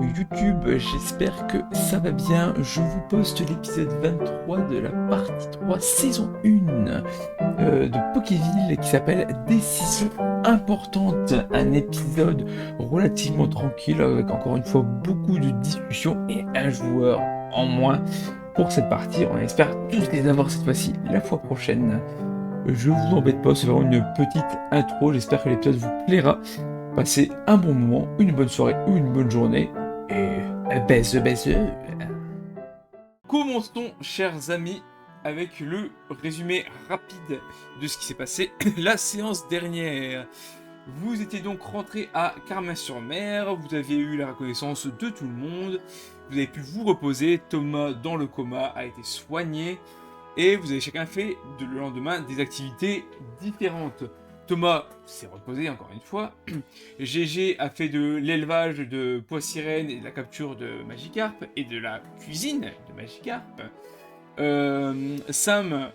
YouTube, j'espère que ça va bien. Je vous poste l'épisode 23 de la partie 3, saison 1 de Pokéville qui s'appelle Décision importante. Un épisode relativement tranquille avec encore une fois beaucoup de discussions et un joueur en moins pour cette partie. On espère tous les avoir cette fois-ci la fois prochaine. Je vous embête pas, c'est vraiment une petite intro. J'espère que l'épisode vous plaira. Passez un bon moment, une bonne soirée ou une bonne journée. Et baise. Commençons, chers amis, avec le résumé rapide de ce qui s'est passé la séance dernière. Vous étiez donc rentré à Carmin-sur-Mer, vous aviez eu la reconnaissance de tout le monde, vous avez pu vous reposer, Thomas dans le coma a été soigné, et vous avez chacun fait le lendemain des activités différentes. Thomas s'est reposé encore une fois. GG a fait de l'élevage de pois sirènes et de la capture de Magikarp et de la cuisine de Magikarp. Sam,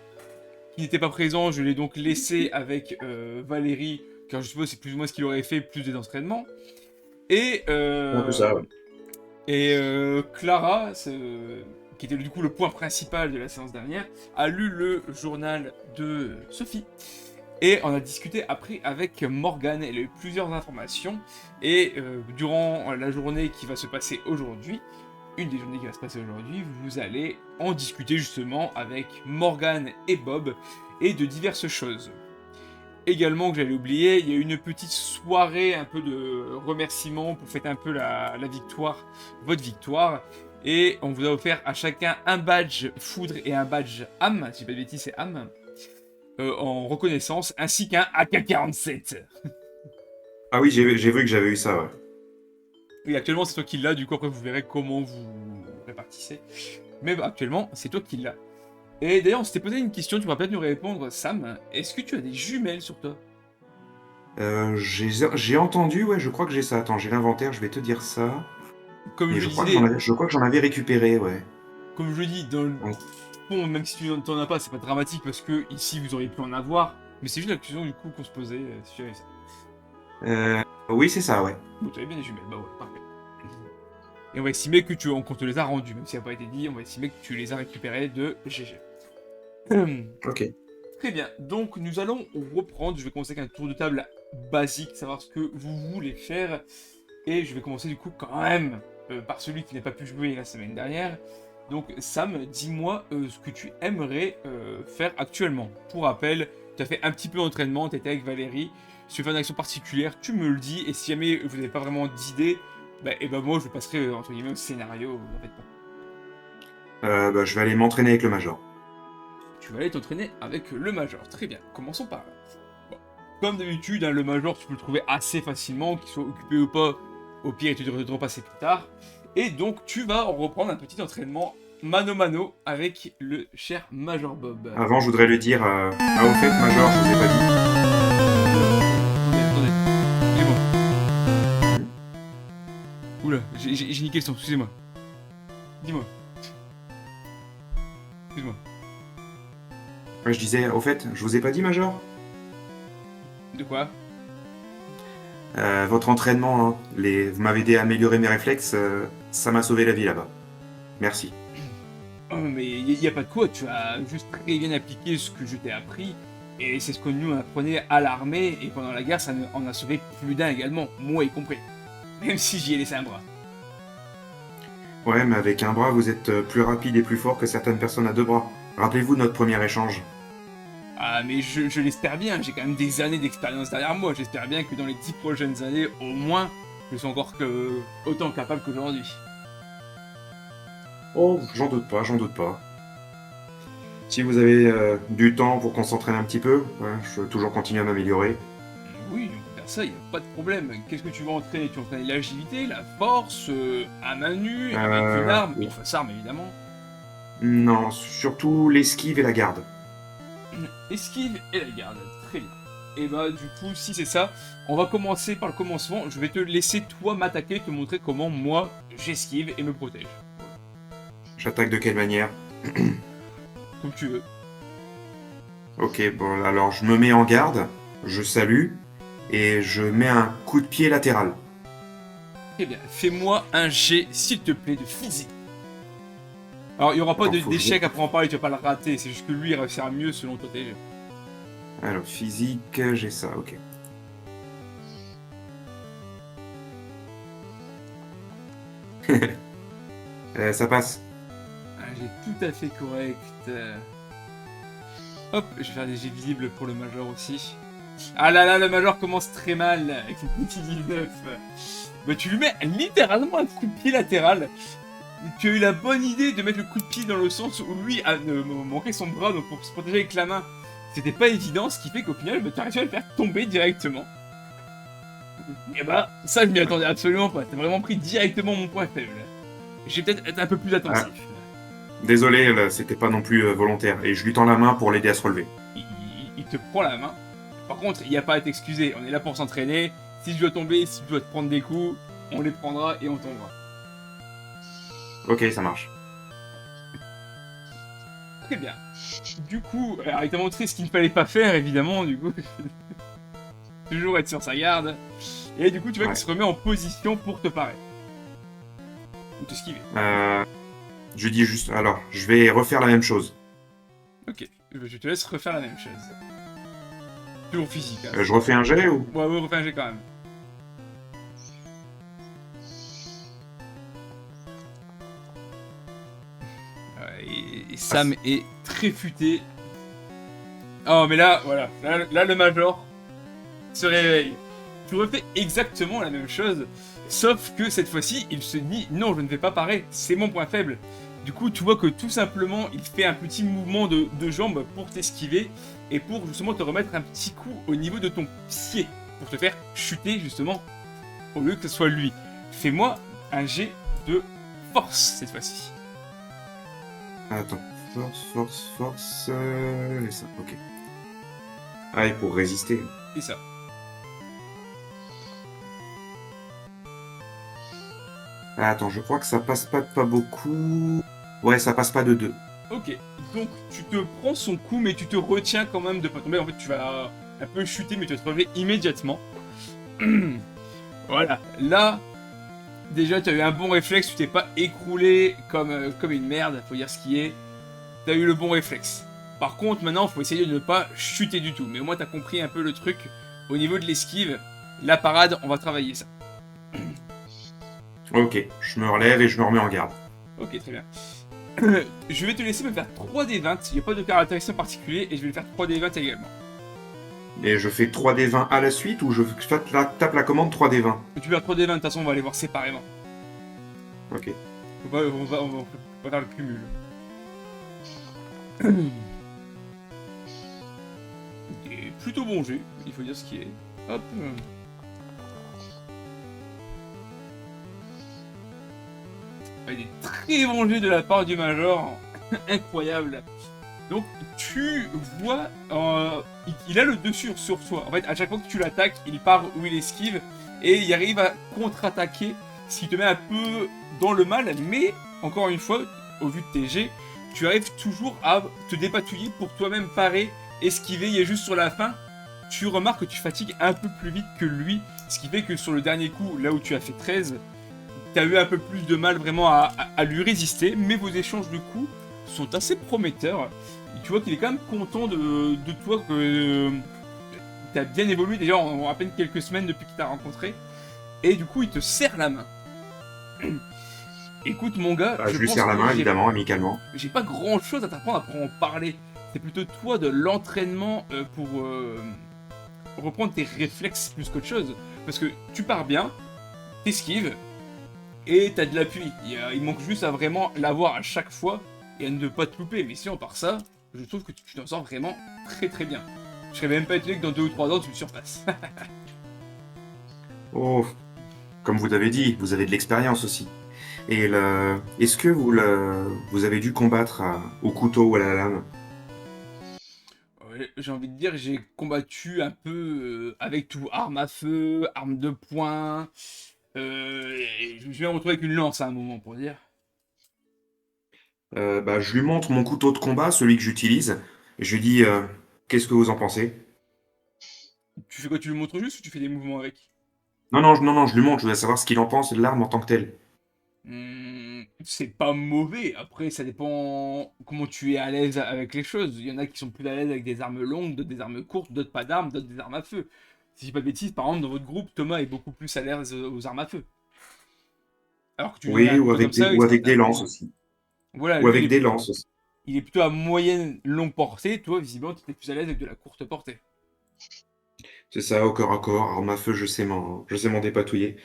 qui n'était pas présent, je l'ai donc laissé avec Valérie, car je suppose c'est plus ou moins ce qu'il aurait fait, plus des entraînements. Et, Un peu ça, ouais. Clara, qui était du coup le point principal de la séance dernière, a lu le journal de Sophie. Et on a discuté après avec Morgane, elle a eu plusieurs informations, et durant la journée qui va se passer aujourd'hui, une des journées qui va se passer aujourd'hui, vous allez en discuter justement avec Morgane et Bob, et de diverses choses. Également, que j'avais oublié, il y a eu une petite soirée un peu de remerciements pour fêter un peu la victoire, votre victoire, et on vous a offert à chacun un badge foudre et un badge âme, si je dis pas de bêtises c'est âme, en reconnaissance, ainsi qu'un AK-47. Ah oui, j'ai vu que j'avais eu ça, ouais. Et actuellement, c'est toi qui l'as, du coup, après, vous verrez comment vous répartissez. Mais bah, actuellement, c'est toi qui l'as. Et d'ailleurs, on s'était posé une question, tu pourras peut-être nous répondre, Sam. Est-ce que tu as des jumelles sur toi? J'ai entendu, ouais, je crois que j'ai ça. Attends, j'ai l'inventaire, je vais te dire ça. Comme Mais je le disais, je crois que j'en avais récupéré, ouais. comme je le dis, dans le Donc, fond, même si tu n'en as pas, c'est pas dramatique, parce que ici, vous auriez pu en avoir. Mais c'est juste la question, du coup, qu'on se posait, si j'avais ça. oui, c'est ça, ouais. Bon, tu avais bien des jumelles, bah ouais, parfait. Et on va estimer que qu'on te les a rendues, même si ça n'a pas été dit, on va estimer que tu les as récupérées de GG. Ok. Très bien, donc nous allons reprendre, je vais commencer avec un tour de table basique, savoir ce que vous voulez faire, et je vais commencer du coup quand même par celui qui n'a pas pu jouer la semaine dernière. Donc Sam, dis-moi ce que tu aimerais faire actuellement. Pour rappel, tu as fait un petit peu d'entraînement, tu étais avec Valérie, si tu fais une action particulière, tu me le dis, et si jamais vous n'avez pas vraiment d'idée, bah, et ben moi je passerai entre guillemets au scénario, en fait pas. Bah, je vais aller m'entraîner avec le Major. Tu vas aller t'entraîner avec le Major. Très bien, commençons par là. Bon. Comme d'habitude, hein, le Major, tu peux le trouver assez facilement, qu'il soit occupé ou pas. Au pire, tu devrais te repasser plus tard. Et donc, tu vas reprendre un petit entraînement mano-mano avec le cher Major Bob. Avant, je voudrais lui dire, ah, au fait, Major, je vous ai pas dit. Attendez, dis-moi. Hmm. Oula, j'ai niqué le son, excusez-moi. Dis-moi. Excuse-moi. Ouais, je disais, au fait, je vous ai pas dit, Major. De quoi? Votre entraînement, hein, vous m'avez aidé à améliorer mes réflexes, ça m'a sauvé la vie là-bas. Merci. Oh, mais il n'y a pas de quoi, tu as juste très bien appliqué ce que je t'ai appris, et c'est ce que nous on apprenait à l'armée, et pendant la guerre, ça en a sauvé plus d'un également, moi y compris. Même si j'y ai laissé un bras. Ouais, mais avec un bras, vous êtes plus rapide et plus fort que certaines personnes à deux bras. Rappelez-vous de notre premier échange. Ah, mais je l'espère bien, j'ai quand même des années d'expérience derrière moi, j'espère bien que dans les 10 prochaines années, au moins, je suis encore autant capable qu'aujourd'hui. Oh, j'en doute pas, j'en doute pas. Si vous avez du temps pour qu'on s'entraîne un petit peu, ouais, je veux toujours continuer à m'améliorer. Oui, on peut faire ça, il a pas de problème. Qu'est-ce que tu vas entraîner? Tu vas entraîner l'agilité, la force, à main nue, avec une arme, Oui. une fausse arme évidemment. Non, surtout l'esquive et la garde. Esquive et la garde, très bien. Et bah du coup, si c'est ça, on va commencer par le commencement. Je vais te laisser toi m'attaquer, te montrer comment moi j'esquive et me protège. J'attaque de quelle manière? Comme tu veux. Ok, bon, alors je me mets en garde, je salue, et je mets un coup de pied latéral. Très bien. Fais-moi un jet, s'il te plaît, de physique. Alors, il n'y aura pas Attends, faut que d'échec après en parler, tu vas pas le rater. C'est juste que lui, il réussira mieux selon toi tes jeux. Alors, physique, j'ai ça, ok. Ça passe. Un jet tout à fait correct. Hop, je vais faire des jets visibles pour le Major aussi. Ah là là, le Major commence très mal avec son petit 19. Bah, tu lui mets littéralement un coup de pied latéral. Tu as eu la bonne idée de mettre le coup de pied dans le sens où lui manquait son bras, donc pour se protéger avec la main, c'était pas évident, ce qui fait qu'au final, bah, tu as réussi à le faire tomber directement. Et bah, ça je m'y attendais absolument pas, t'as vraiment pris directement mon point faible. J'ai peut-être être un peu plus attentif. Désolé, là, c'était pas non plus volontaire. Et je lui tends la main pour l'aider à se relever. Il te prend la main. Par contre, il n'y a pas à t'excuser, on est là pour s'entraîner. Si je dois tomber, si tu dois te prendre des coups, on les prendra et on tombera. Ok, ça marche. Très bien. Du coup, alors, il t'a montré ce qu'il ne fallait pas faire, évidemment, du coup. Toujours être sur sa garde. Et du coup, tu vois Ouais. qu'il se remet en position pour te parer. Ou t'esquiver. Je dis juste... Alors, je vais refaire la même chose. Ok, je te laisse refaire la même chose. Toujours physique, hein. Je refais un jet ou... Ouais, refais un jet quand même. Et Sam est très futé. Oh, mais là, voilà. Là, le Major se réveille. Tu refais exactement la même chose, sauf que cette fois-ci, il se dit non, je ne vais pas parer, c'est mon point faible. Du coup, tu vois que tout simplement, il fait un petit mouvement de jambe pour t'esquiver et pour justement te remettre un petit coup au niveau de ton pied, pour te faire chuter justement, au lieu que ce soit lui. Fais-moi un jet de force cette fois-ci. Attends. Force... Et ça, ok. Ah, et pour résister. Et ça. Ah, attends, je crois que ça passe pas beaucoup... Ouais, ça passe pas de 2. Ok, donc tu te prends son coup, mais tu te retiens quand même de pas tomber. En fait, tu vas un peu chuter, mais tu vas te relever immédiatement. Voilà, là, déjà, tu as eu un bon réflexe, tu t'es pas écroulé comme une merde, faut dire ce qui est. Tu as eu le bon réflexe. Par contre, maintenant, faut essayer de ne pas chuter du tout. Mais au moins, tu as compris un peu le truc. Au niveau de l'esquive, la parade, on va travailler ça. Ok, je me relève et je me remets en garde. Ok, très bien. Je vais te laisser me faire 3D20, il n'y a pas de caractéristique particulier, et je vais le faire 3D20 également. Et je fais 3D20 à la suite ou je tape la commande 3D20? Tu vas faire 3D20, de toute façon, on va les voir séparément. Ok. On va faire le cumul. Et plutôt bon jeu, il faut dire ce qui est. Hop. Des très bons jeux de la part du Major. Incroyable. Donc tu vois, il a le dessus sur toi. En fait, à chaque fois que tu l'attaques, il part où il esquive et il arrive à contre-attaquer, ce qui te met un peu dans le mal. Mais encore une fois, au vu de tes jets, tu arrives toujours à te dépatouiller pour toi-même parer, esquiver. Et juste sur la fin, tu remarques que tu fatigues un peu plus vite que lui, ce qui fait que sur le dernier coup, là où tu as fait 13, tu as eu un peu plus de mal vraiment à lui résister. Mais vos échanges de coups sont assez prometteurs. Et tu vois qu'il est quand même content de toi, que tu as bien évolué déjà en à peine quelques semaines depuis qu'il t'a rencontré. Et du coup, il te serre la main. Écoute, mon gars, Je lui serre la main, évidemment, amicalement. j'ai pas grand chose à t'apprendre après en parler. C'est plutôt toi de l'entraînement pour reprendre tes réflexes plus qu'autre chose. Parce que tu pars bien, t'esquives, et t'as de l'appui. Il manque juste à vraiment l'avoir à chaque fois et à ne pas te louper. Mais sinon, par ça, je trouve que tu t'en sors vraiment très très bien. Je serais même pas étonné que dans 2 ou 3 ans, tu me surpasses. Oh, comme vous avez dit, vous avez de l'expérience aussi. Et est-ce que vous avez dû combattre au couteau ou à la lame? Ouais, j'ai envie de dire, j'ai combattu un peu avec tout. Arme à feu, arme de poing. Et je me suis bien retrouvé avec une lance à un moment, pour dire. Je lui montre mon couteau de combat, celui que j'utilise, et je lui dis qu'est-ce que vous en pensez? Tu fais quoi? Tu lui montres juste ou tu fais des mouvements avec? Non, non, non, non, je lui montre, je voudrais savoir ce qu'il en pense de l'arme en tant que telle. C'est pas mauvais. Après, ça dépend comment tu es à l'aise avec les choses. Il y en a qui sont plus à l'aise avec des armes longues, d'autres des armes courtes, d'autres pas d'armes, d'autres des armes à feu. Si je dis pas de bêtises, par exemple, dans votre groupe, Thomas est beaucoup plus à l'aise aux armes à feu. Alors que tu viens d'un Oui, groupe comme ça, ou avec des lances extraordinairement. aussi. Voilà, Ou lui, avec des lances aussi. il est plutôt à moyenne longue portée. Toi, visiblement, tu es plus à l'aise avec de la courte portée. C'est ça, au corps à corps. Arme à feu, je sais m'en dépatouiller.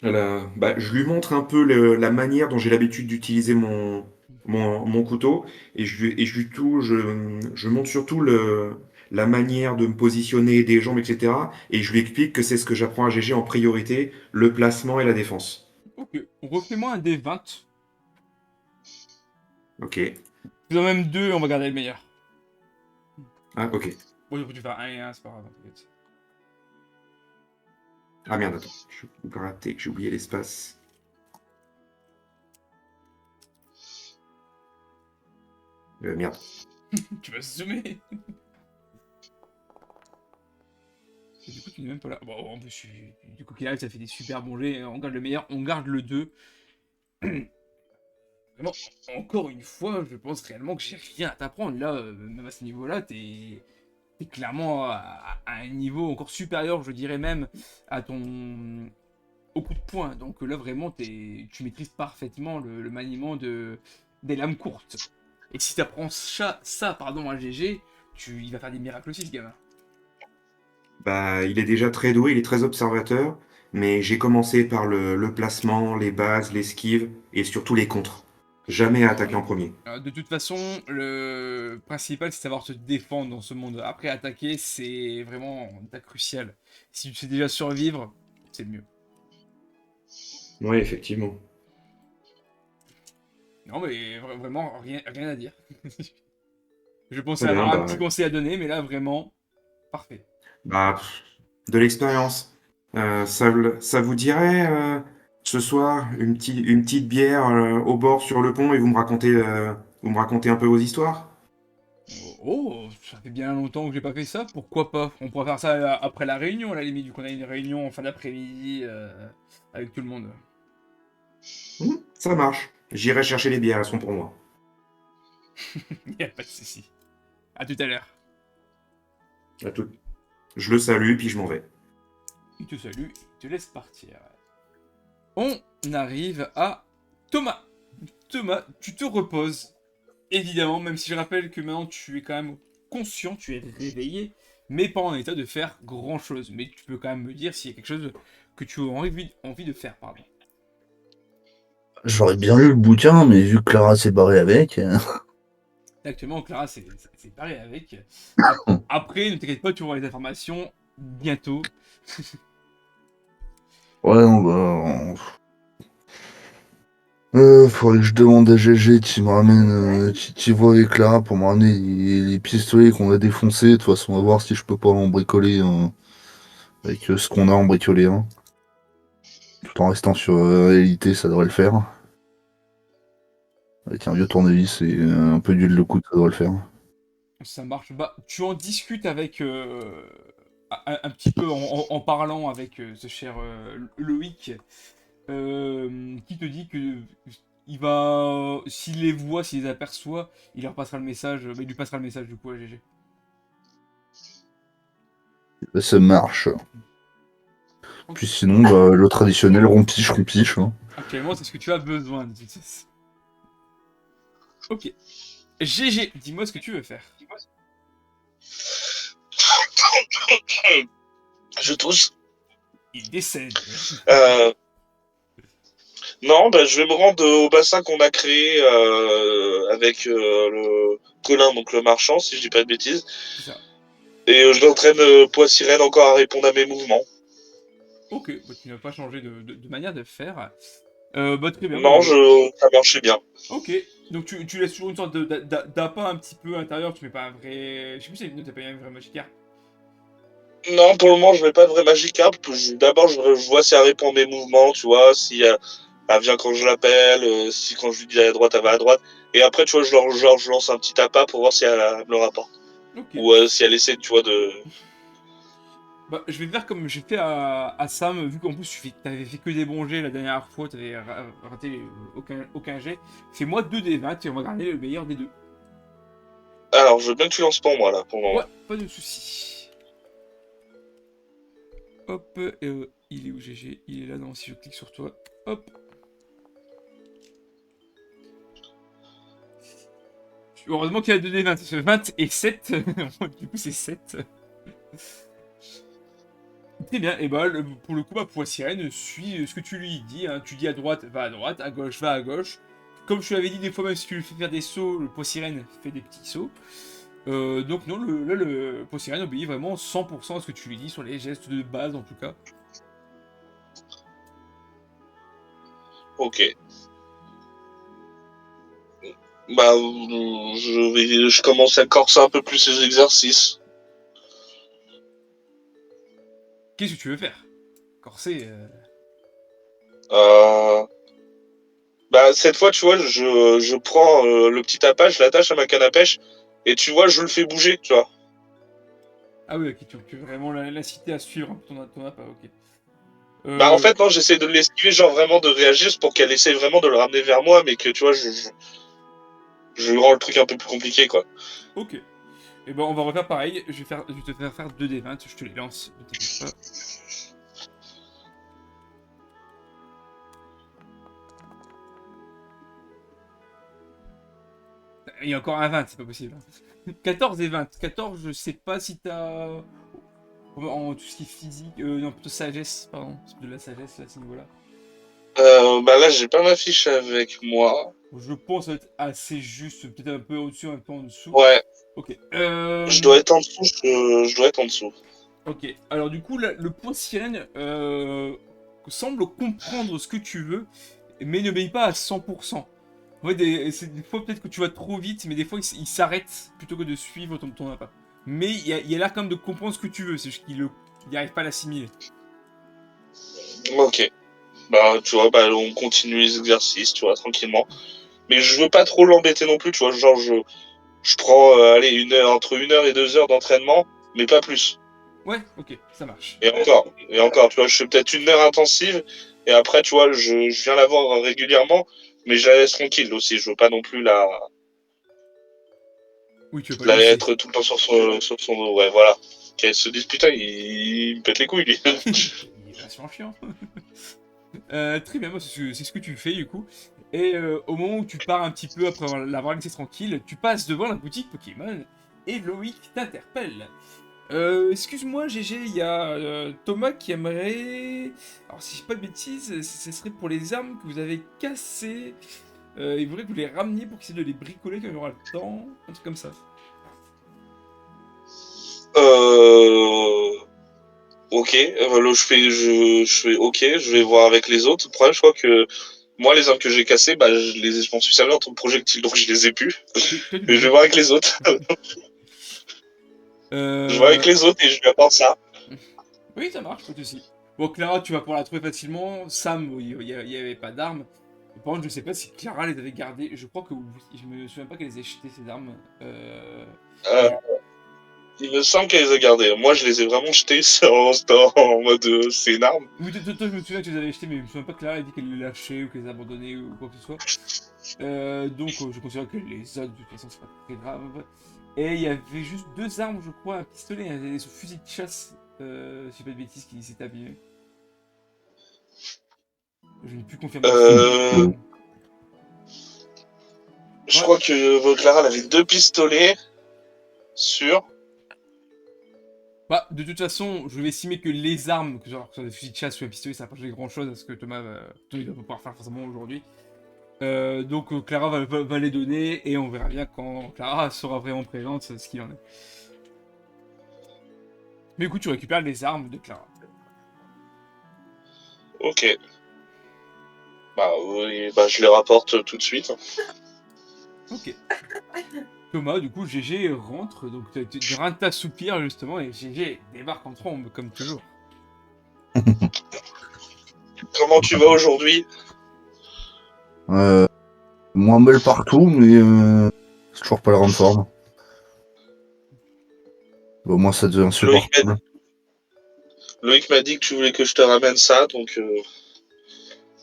Bah, je lui montre un peu la manière dont j'ai l'habitude d'utiliser mon couteau et je montre surtout la manière de me positionner des jambes, etc. Et je lui explique que c'est ce que j'apprends à GG en priorité, le placement et la défense. Ok, refais-moi un D20. Ok. Plus en même deux, on va garder le meilleur. Ah, ok. Bon, tu faire un et un, c'est pas grave, t'inquiète. Ah merde, attends. Je suis raté, j'ai oublié l'espace. Merde. Tu vas zoomer. Et du coup, tu n'es même pas là. Bon, en plus, du coup, qu'il arrive, ça fait des super bons jets. On garde le meilleur, on garde le 2. Vraiment, encore une fois, je pense réellement que j'ai rien à t'apprendre. Là, même à ce niveau-là, t'es clairement à un niveau encore supérieur, je dirais même, à ton au coup de poing. Donc là, vraiment, tu maîtrises parfaitement le maniement des lames courtes. Et si t'apprends pardon, à GG, il va faire des miracles aussi, ce gamin. Bah, il est déjà très doué, il est très observateur, mais j'ai commencé par le placement, les bases, l'esquive et surtout les contres. Jamais à attaquer en premier. De toute façon, le principal, c'est savoir se défendre dans ce monde. Après, attaquer, c'est vraiment ta crucial. Si tu sais déjà survivre, c'est le mieux. Oui, effectivement. Non, mais vraiment, rien à dire. Je pensais Très bien, avoir un bah, petit conseil à donner, mais là, vraiment, parfait. pff, de l'expérience. Ça vous dirait ce soir une petite bière au bord sur le pont et vous me racontez un peu vos histoires? Oh, ça fait bien longtemps que j'ai pas fait ça, pourquoi pas? On pourrait faire ça après la réunion, à la limite, vu qu'on a une réunion en fin d'après-midi avec tout le monde. Ça marche. J'irai chercher les bières, elles sont pour moi. Y a pas de souci. À tout à l'heure. À tout. Je le salue, puis je m'en vais. Il te salue, il te laisse partir. On arrive à Thomas. Thomas, tu te reposes. Évidemment, même si je rappelle que maintenant tu es quand même conscient, tu es réveillé, mais pas en état de faire grand chose. Mais tu peux quand même me dire s'il y a quelque chose que tu as envie de faire, pardon. J'aurais bien lu le bouquin, mais vu que Clara s'est barrée avec. Actuellement, Clara c'est pareil avec. Après, ne t'inquiète pas, tu auras les informations bientôt. Ouais, non, bah. Faudrait que je demande à GG qui me ramène. Qui voit avec Clara pour me ramener les pistolets qu'on a défoncés. De toute façon, on va voir si je peux pas en bricoler avec ce qu'on a en bricolé. Hein. Tout en restant sur réalité, ça devrait le faire. Avec un vieux tournevis et un peu d'huile de coude, ça devrait le faire. Ça marche. Bah, tu en discutes avec un petit peu en parlant avec ce cher Loïc, qui te dit que il va, s'il les voit, s'il les aperçoit, il leur passera le message, bah, il lui passera le message du coup à GG. Ça marche. Ok. Puis sinon, bah, le traditionnel rompiche, rompiche. Hein. Actuellement, c'est ce que tu as besoin de succès. Ok. GG, dis-moi ce que tu veux faire. Je tousse. Il décède. Euh, non, bah, je vais me rendre au bassin qu'on a créé avec le Colin, donc le marchand, si je dis pas de bêtises. C'est ça. Et je l'entraîne Poissirène encore à répondre à mes mouvements. Ok, bah, tu n'as pas changé de manière de faire. Bah, très bien. Bah, Non, ça marchait bien. ok. Donc tu laisses toujours une sorte d'appât un petit peu intérieur. Tu mets pas un vrai. Je sais plus si t'as pas un vrai Magicka. Non, pour le moment, je mets pas de vrai Magikarp. D'abord, je vois si elle répond à mes mouvements, tu vois, si elle vient quand je l'appelle, si quand je lui dis d'aller à droite, elle va à droite. Et après, tu vois, je lance un petit appât pour voir si elle me le rapporte. Ok. Ou si elle essaie, tu vois, de... Bah, je vais faire comme j'ai fait à Sam, vu qu'en plus t'avais fait que des bons jets la dernière fois, t'avais raté aucun jet. Fais-moi 2 des 20 et on va garder le meilleur des deux. Alors, je veux bien que tu lances pour moi, là, pour le Ouais, moment. pas de soucis. Hop, il est où GG? Il est là, non, si je clique sur toi. Hop. Heureusement qu'il y a 2 des 20, parce que 20 et 7, du coup c'est 7. Très bien, et bah pour le coup, ma poix sirène suit ce que tu lui dis, hein. Tu dis à droite, va à droite, à gauche, va à gauche. Comme je te l'avais dit des fois, même si tu lui fais faire des sauts, le poix sirène fait des petits sauts. Donc non, là, le poix sirène obéit vraiment 100% à ce que tu lui dis, sur les gestes de base en tout cas. Ok. Bah, je commence à corser un peu plus les exercices. Qu'est-ce que tu veux faire? Corset, Euh, Bah, cette fois, tu vois, je prends le petit appât, je l'attache à ma canne à pêche, et tu vois, je le fais bouger, tu vois. Ah oui, ok, tu veux vraiment l'inciter à suivre un peu ton appât, ok. Bah, en Euh, fait, non, j'essaie de l'esquiver, genre vraiment de réagir pour qu'elle essaie vraiment de le ramener vers moi, mais que, tu vois, je rends le truc un peu plus compliqué, quoi. ok. Et ben on va refaire pareil, je vais te faire 2 des 20, je te les lance, ne t'inquiète pas. Il y a encore un 20, c'est pas possible. 14 et 20. 14, je sais pas si t'as. En tout ce qui est physique. Non, plutôt sagesse, pardon. C'est de la sagesse là, à ce niveau-là. Bah là, j'ai pas ma fiche avec moi. Je pense être assez juste, peut-être un peu au-dessus, un peu en dessous. Ouais, Ok. je dois être en dessous, je dois être en dessous. Ok. Alors, du coup, le point sirène semble comprendre ce que tu veux, mais n'obéit pas à 100%. En fait, des fois, peut-être que tu vas trop vite, mais des fois, il s'arrête plutôt que de suivre ton appât. Mais il a l'air quand même de comprendre ce que tu veux, c'est juste qu'il n'arrive pas à l'assimiler. Ok. Bah, tu vois, bah, on continue les exercices, tu vois, tranquillement. Mais je veux pas trop l'embêter non plus, tu vois, genre, je prends, allez, entre 1 heure et 2 heures d'entraînement, mais pas plus. Ouais, ok, ça marche. Et encore, tu vois, je fais peut-être 1 heure intensive, et après, tu vois, je viens la voir régulièrement, mais je la laisse tranquille aussi, je veux pas non plus Oui, tu veux pas le la laisser. être tout le temps sur son dos, ouais, voilà. Qu'elle se dise, putain, il me pète les couilles, lui. Il est vachement chiant. Très bien, moi c'est ce que tu fais du coup. Et au moment où tu pars un petit peu après l'avoir laissé tranquille, tu passes devant la boutique Pokémon et Loïc t'interpelle. Excuse-moi GG, il y a Thomas qui aimerait... Alors si je dis pas de bêtises, ce serait pour les armes que vous avez cassées. Il voudrait que vous les rameniez pour qu'il essaie de les bricoler quand il aura le temps. Un truc comme ça. Euh... Ok, je fais ok, je vais voir avec les autres. Le problème, je crois que moi, les armes que j'ai cassées, bah, je m'en suis servi en tant que projectile, donc je les ai plus. Toi, tu Mais les je vais as voir plus. avec les autres. Je vois Euh... avec les autres et je lui apporte ça. Oui, ça marche, pas de soucis. Bon, Clara, tu vas pouvoir la trouver facilement. Sam, il y avait pas d'armes. Par contre, je sais pas si Clara les avait gardées. Je crois que oui. Je me souviens pas qu'elle les ait jetées, ces armes. Euh, Je- il me semble qu'elle les a gardées. Moi, je les ai vraiment jetées en mode c'est une arme. Oui, toi, je me souviens que tu les avais jetées, mais je me souviens pas que Clara ait dit qu'elle les lâchait ou qu'elle les abandonnait ou quoi que ce soit. Donc, je considère qu'elle les a, de toute façon, c'est pas très grave. Et il y avait juste 2 armes, je crois, un pistolet et son fusil de chasse. Si je dis pas de bêtises, qui s'est abîmé. Je n'ai plus confirmation. Euh, je Ouais, crois que Clara, elle avait 2 pistolets sur. bah, de toute façon, je vais estimer que les armes, que genre, que ce soit des fusils de chasse ou un pistolet, ça va pas changer grand chose à ce que Thomas va pouvoir faire forcément aujourd'hui. Donc, Clara va les donner et on verra bien quand Clara sera vraiment présente ce qu'il en est. Mais écoute, tu récupères les armes de Clara. Ok. Bah oui, bah je les rapporte tout de suite. Ok. Thomas, du coup, GG rentre, donc tu rien de t'assoupir justement et GG débarque en trombe comme toujours. Comment tu vas aujourd'hui? Euh, moins belle partout, mais c'est toujours pas la grande forme. Au moins ça devient Loïc m'a insupportable. Loïc m'a dit que tu voulais que je te ramène ça, donc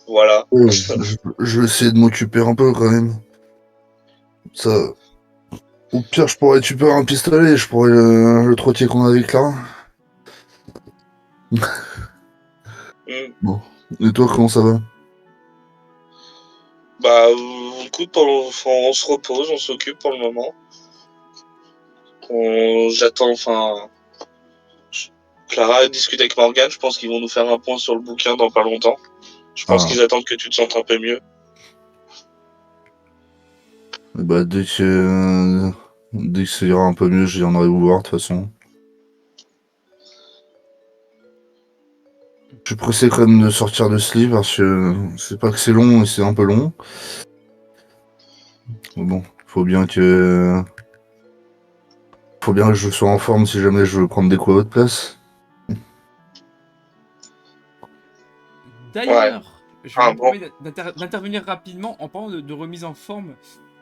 voilà. Je vais essayer de m'occuper un peu quand même. Ça. Au pire, je pourrais récupérer un pistolet, je pourrais le trottier qu'on a avec là. Hmm. Bon. Et toi, comment ça va? Bah, écoute, on se repose, on s'occupe pour le moment. J'attends, enfin, Clara discute avec Morgane, je pense qu'ils vont nous faire un point sur le bouquin dans pas longtemps. Je pense Ah. qu'ils attendent que tu te sentes un peu mieux. Bah, dès que ça ira un peu mieux, je viendrai vous voir de toute façon. Je suis pressé quand même de sortir de ce livre parce que c'est pas que c'est long, mais c'est un peu long. Mais bon, faut bien que je sois en forme si jamais je veux prendre des coups à votre place. Ouais. D'ailleurs, je Ah me bon. permets d'intervenir rapidement en parlant de remise en forme.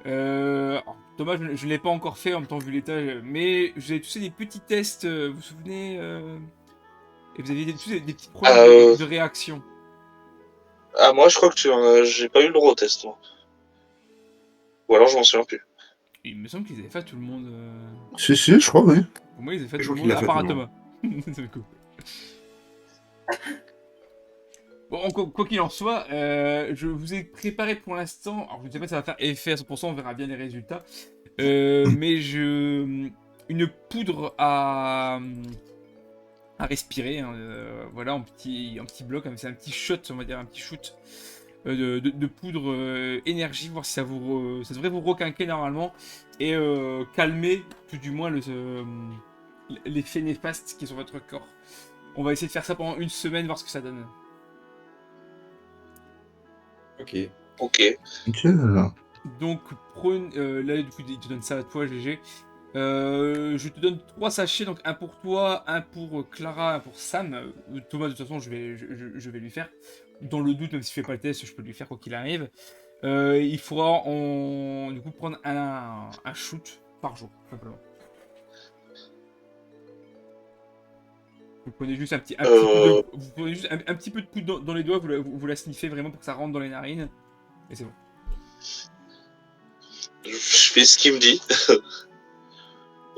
Alors, Thomas, je ne l'ai pas encore fait en même temps vu l'état, mais j'ai tous fait des petits tests, vous vous souvenez et vous aviez tous des petits problèmes Euh, de réaction. Ah, moi, je crois que j'ai pas eu le droit au test, moi. Ou alors, je m'en souviens plus. Il me semble qu'ils avaient fait à tout le monde. Si, si, je crois, oui. Pour moi, ils avaient fait à Je tout crois le qu'il monde, l'a à fait à part tout à le monde. Thomas. C'est cool. Bon, quoi qu'il en soit, je vous ai préparé pour l'instant. Alors, je ne sais pas si ça va faire effet à 100%, on verra bien les résultats. Mais une poudre à respirer, hein, voilà, un petit bloc, hein, c'est un petit shot, on va dire, un petit shoot de poudre énergie, voir si ça devrait vous requinquer normalement et calmer tout du moins l'effet néfaste qui est sur votre corps. On va essayer de faire ça pendant une semaine, voir ce que ça donne. Ok. Ok. Ok, là. Donc, là, du coup, il te donne ça à toi, GG. Je te donne 3 sachets, donc un pour toi, un pour Clara, un pour Sam. Thomas, de toute façon, je vais lui faire. Dans le doute, même si je fais pas le test, je peux lui faire quoi qu'il arrive. Il faudra du coup prendre un shoot par jour, tout simplement. Vous prenez juste un petit peu de, Euh, vous prenez juste un petit peu de poudre dans les doigts, vous la sniffez vraiment pour que ça rentre dans les narines, et c'est bon. je fais ce qu'il me dit.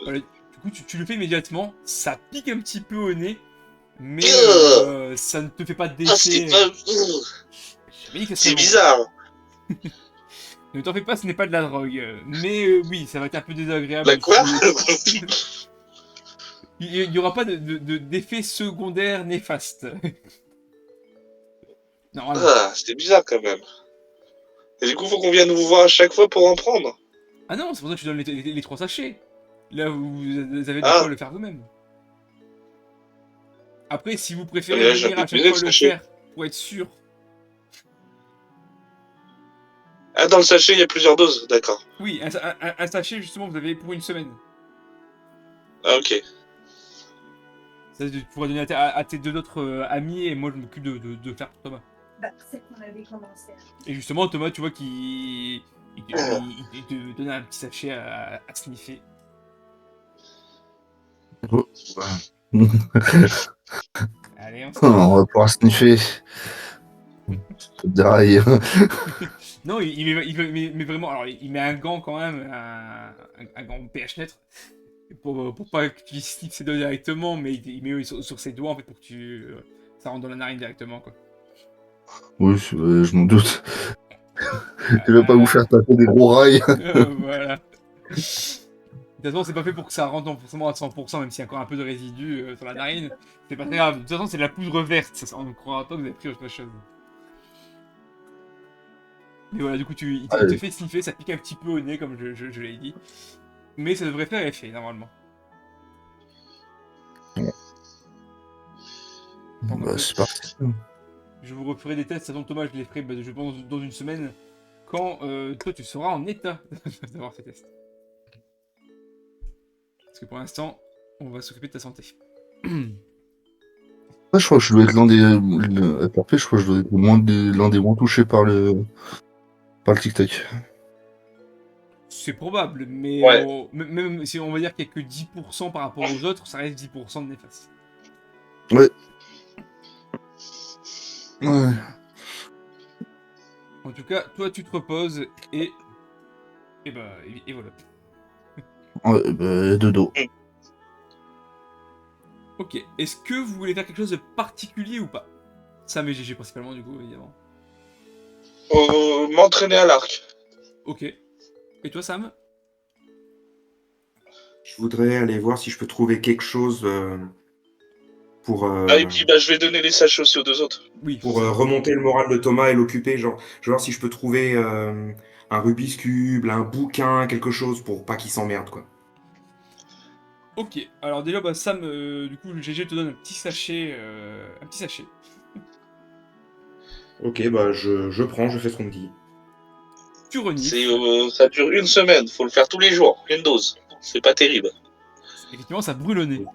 Voilà, du coup, tu le fais immédiatement, ça pique un petit peu au nez, mais ça ne te fait pas Ah, c'est d'effet. pas... J'avais dit que ça serait C'est bon. bizarre. Ne t'en fais pas, ce n'est pas de la drogue. Mais oui, ça va être un peu La désagréable quoi? sur le... Il n'y aura pas d'effet secondaire néfaste. Normalement. Ah, c'est bizarre quand même. Et du coup, faut qu'on vienne vous voir à chaque fois pour en prendre. Ah non, c'est pour ça que je donne les 3 sachets. Là, vous avez de quoi Ah, le faire vous-même. Après, si vous préférez mais là, j'ai venir envie à de chaque donner fois le le sachet. faire pour être sûr. Ah, dans le sachet, il y a plusieurs doses. D'accord. Oui, un sachet, justement, vous avez pour une semaine. Ah, ok. Ça, tu pourras donner à tes deux autres amis et moi, je m'occupe de faire pour Thomas. Bah, c'est qu'on avait commencé. Et justement, Thomas, tu vois qu'il il te donne un petit sachet à sniffer. Oh, ouais. Allez, on On sniffe. va pouvoir sniffer. Derrière. Non, mais vraiment, alors il met un gant quand même, un gant pH neutre, pour pas que tu sniffes ses doigts directement, mais il met sur ses doigts en fait pour que ça rentre dans la narine directement quoi. Oui, je m'en doute. Je vais pas vous Voilà. faire taper des gros rails. Voilà. De toute façon, c'est pas fait pour que ça rentre forcément à 100%, même s'il y a encore un peu de résidus sur la narine. C'est pas très grave. De toute façon, c'est de la poudre verte. On ne croira pas que vous avez pris autre chose. Mais voilà, du coup, il te Allez. fait sniffer, ça pique un petit peu au nez, comme je l'ai dit. Mais ça devrait faire effet, normalement. Donc, Bah, c'est parti. je vous referai des tests, ça tombe Thomas, je les ferai, je pense, dans une semaine, quand toi, tu seras en état d'avoir ces tests. Parce que pour l'instant, on va s'occuper de ta santé. Ouais, je crois que je dois être l'un des. FRP, je crois que je dois être l'un des moins touchés par le tic-tac. C'est probable, mais Ouais. même si on va dire qu'il n'y a que 10% par rapport aux autres, ça reste 10% de néfaste. Ouais. Ouais. En tout cas, toi, tu te reposes et. Et bah, et voilà. Ouais, bah, de dos. Ok. Est-ce que vous voulez faire quelque chose de particulier ou pas? Sam et GG principalement, du coup, évidemment. M'entraîner à l'arc. Ok. Et toi, Sam? Je voudrais aller voir si je peux trouver quelque chose pour, Ah, et puis bah, je vais donner les sachets aussi aux deux autres. Oui, pour ça. remonter le moral de Thomas et l'occuper. Genre, je vais voir si je peux trouver un Rubik's Cube, un bouquin, quelque chose pour pas qu'il s'emmerde, quoi. Ok. Alors déjà, bah, Sam, du coup, le GG te donne un petit sachet. Un petit sachet. Ok, bah je prends, je fais ce qu'on me dit. Tu renifles. Ça dure une semaine. Faut le faire tous les jours. Une dose. C'est pas terrible. Effectivement, ça brûle au nez.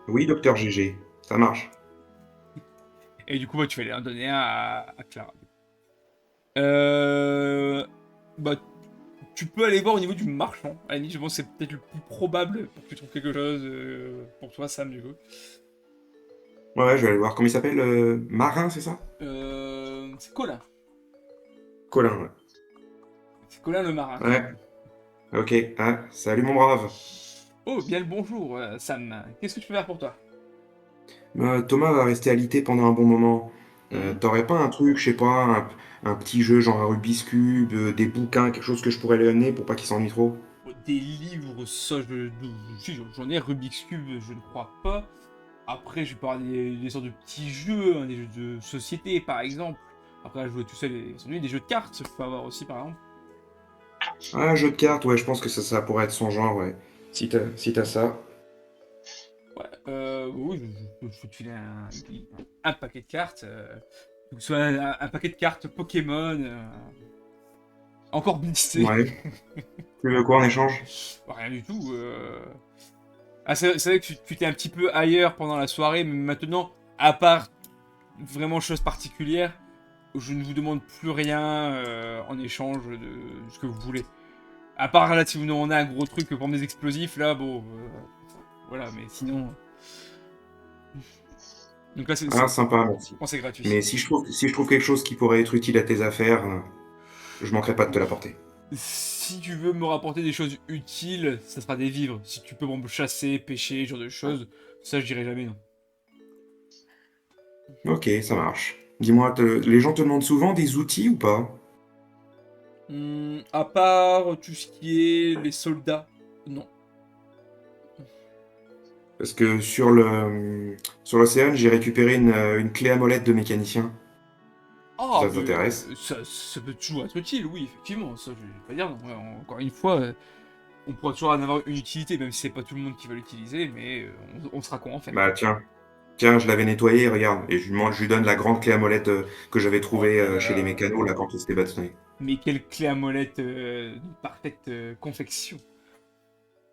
Oui, docteur GG, ça marche. Et du coup, bah, tu vas aller en donner un à Clara. Euh... Bah, tu peux aller voir au niveau du marchand. À la limite, je pense que c'est peut-être le plus probable pour que tu trouves quelque chose pour toi, Sam, du coup. Ouais, je vais aller voir. Comment il s'appelle Marin, c'est ça? C'est Colin. Colin, C'est Colin le marin. ouais. Ouais, ok. Ah, salut mon brave. Oh, bien le bonjour, Sam. Qu'est-ce que je peux faire pour toi? Thomas va rester alité pendant un bon moment. Mhm. T'aurais pas un truc, je sais pas, un petit jeu genre un Rubik's Cube, des bouquins, quelque chose que je pourrais lui amener pour pas qu'il s'ennuie trop? Oh, des livres, ça, si, j'en ai. Rubik's Cube, je ne crois pas. Après, je vais parler des sortes de petits jeux, hein, des jeux de société, par exemple. Après, à jouer tout seul et s'ennuyer, des jeux de cartes, je peux avoir aussi, par exemple. Ah, un jeu de cartes, ouais, je pense que ça pourrait être son genre, ouais. Si t'as ça. Ouais, oui, je peux te filer un paquet de cartes. Que ce soit un paquet de cartes Pokémon, encore blissé. Ouais. Tu veux quoi en échange? Bah, rien du tout. Ah, c'est vrai que tu t'es un petit peu ailleurs pendant la soirée, mais maintenant, à part vraiment chose particulière, je ne vous demande plus rien en échange de ce que vous voulez. À part là, si vous demandez un gros truc pour des explosifs, là, bon, voilà, mais sinon. Donc là, Ah, sympa, merci. c'est gratuit. Mais si je trouve quelque chose qui pourrait être utile à tes affaires, je manquerai pas de te l'apporter. Si tu veux me rapporter des choses utiles, ça sera des vivres. Si tu peux me chasser, pêcher, ce genre de choses, ça je dirais jamais non. Ok, ça marche. Dis-moi, les gens te demandent souvent des outils ou pas? À part tout ce qui est les soldats, non. Parce que sur l'océan, j'ai récupéré une clé à molette de mécanicien. Si Ah, ça t'intéresse. ça peut toujours être utile, oui, effectivement, ça je vais pas dire non. Ouais, encore une fois, on pourra toujours en avoir une utilité, même si c'est pas tout le monde qui va l'utiliser, mais on sera con en fait. Bah tiens, je l'avais nettoyé, regarde. Et je lui donne la grande clé à molette que j'avais Oh trouvée là chez les là. mécanos là quand on s'était bâtonné. Mais quelle clé à molette de parfaite confection.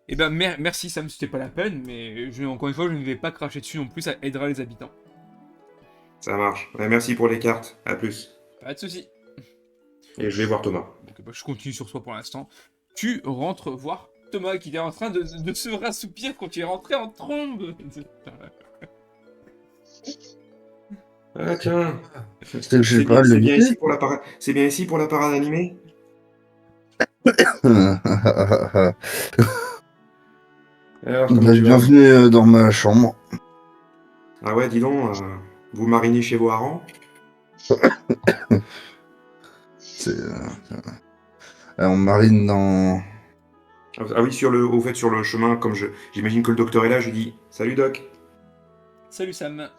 Eh ben merci Sam, c'était pas la peine, mais encore une fois, je ne vais pas cracher dessus non plus, ça aidera les habitants. Ça marche. Ouais, merci pour les cartes. À plus. Pas de soucis. Et je vais voir Thomas. Donc bah, je continue sur soi pour l'instant. Tu rentres voir Thomas qui est en train de se rassoupir quand tu es rentré en trombe. Ah tiens, C'est que j'ai c'est pas bien, à c'est bien l'éviter. ici pour c'est bien ici pour la parade animée? Alors, comment tu vas? Bienvenue dans ma chambre. Ah ouais, dis donc, vous marinez chez vos harengs? On marine dans. Ah oui, au fait, sur le chemin, comme j'imagine que le docteur est là, je lui dis salut doc. Salut Sam.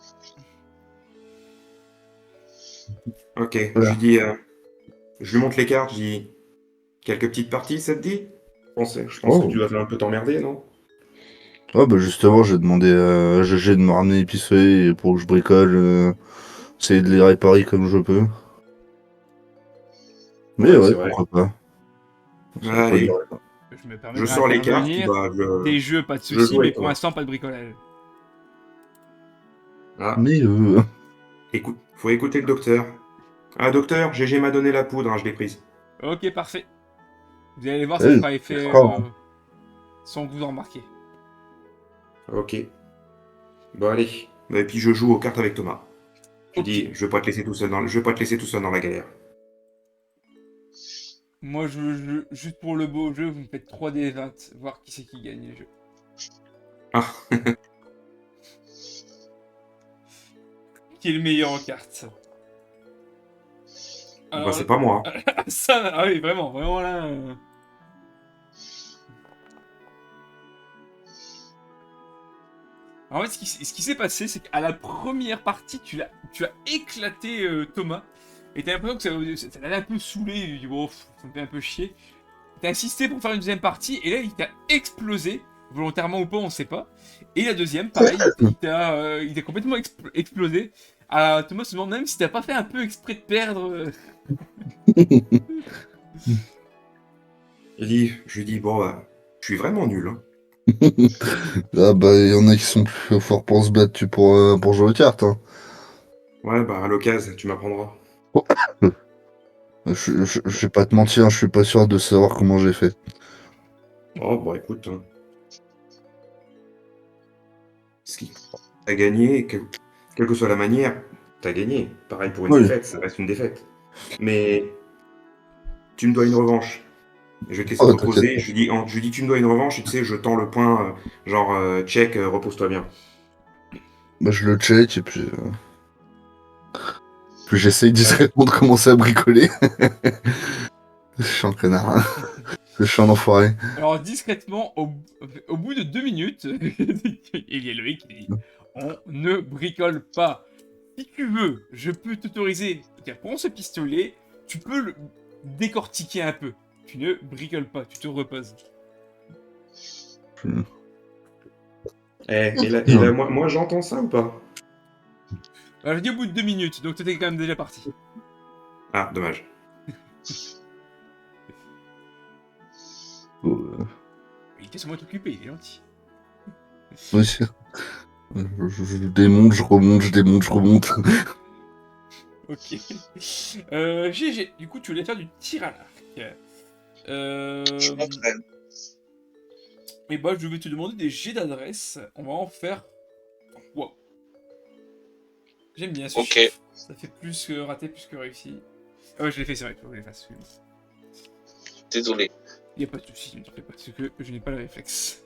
Ok, je Voilà. lui dis, je lui montre les cartes, je dis quelques petites parties, ça te dit? Je pense que Oh. tu dois un peu t'emmerder, non? Oh, bah justement, j'ai demandé à GG de me ramener les pistolets pour que je bricole, essayer de les réparer comme je peux. Mais Ouais, ouais, c'est vrai. pourquoi pas. Ça va pas Allez, durer. Je me permets je sors les cartes, puis d'intervenir. bah, Des jeux, pas de je soucis, joue mais avec pour toi. l'instant, pas de bricolage. Ah, Mais écoute, faut écouter le docteur. Ah docteur, GG m'a donné la poudre, hein, je l'ai prise. Ok, parfait. Vous allez voir, ça eh, sera effet oh. sans que vous en remarquiez. Ok. Bon allez. Et puis je joue aux cartes avec Thomas. Je Ok. dis, je vais pas te laisser tout seul je vais pas te laisser tout seul dans la galère. Moi, juste pour le beau jeu, vous me faites 3D20, voir qui c'est qui gagne le jeu. Ah, Qui est le meilleur en cartes. bah Alors, c'est pas moi. ça, ah oui, vraiment, vraiment là. En fait, ce qui s'est passé, c'est qu'à la première partie, tu as éclaté Thomas. Et t'as l'impression que ça l'avait un peu saoulé. Il dit, bon, ça me fait un peu chier. T'as insisté pour faire une deuxième partie, et là, il t'a explosé. Volontairement ou pas, on sait pas. Et la deuxième, pareil, il t'a complètement explosé. Ah, Thomas se demande même si t'as pas fait un peu exprès de perdre. Je lui dis, bon, bah, je suis vraiment nul. Hein. Ah bah, il y en a qui sont plus forts pour se battre pour jouer aux cartes. Hein. Ouais, bah à l'occasion, tu m'apprendras. Je vais pas te mentir, je suis pas sûr de savoir comment j'ai fait. Oh, bah écoute, hein. Ce qui... T'as gagné, quelle que soit la manière, t'as gagné. Pareil pour une Oui. défaite, ça reste une défaite. Mais tu me dois une revanche. Je vais te laisser te Oh, t'inquiète reposer. pas. Je lui dis, tu me dois une revanche, et tu sais, je tends le point, genre, check, repose-toi bien. Bah, je le check et puis j'essaye discrètement de commencer à bricoler. Je suis un connard. Hein. Je suis un enfoiré. Alors, discrètement, au bout de 2 minutes, il y a Loïc qui dit on ne bricole pas. Si tu veux, je peux t'autoriser. Tiens, prends ce pistolet, tu peux le décortiquer un peu. Tu ne bricoles pas, tu te reposes. Et là, moi j'entends ça ou pas? Alors, je dis au bout de 2 minutes, donc t'étais quand même déjà parti. Ah, dommage. Il était sur moi t'occuper, il est gentil. Oui. Je démonte, je remonte, je démonte, je remonte. Ok. GG, du coup, tu voulais faire du tir à l'arc. Je m'entraîne. Et bah, je vais te demander des jets d'adresse. On va en faire 3. J'aime bien ce Ok. chiffre. Ça fait plus que raté, plus que réussi. Ah ouais, je l'ai fait, c'est vrai, il faut que je les fasse. Désolé. Il n'y a pas de soucis, ne t'en fais pas, c'est que je n'ai pas le réflexe.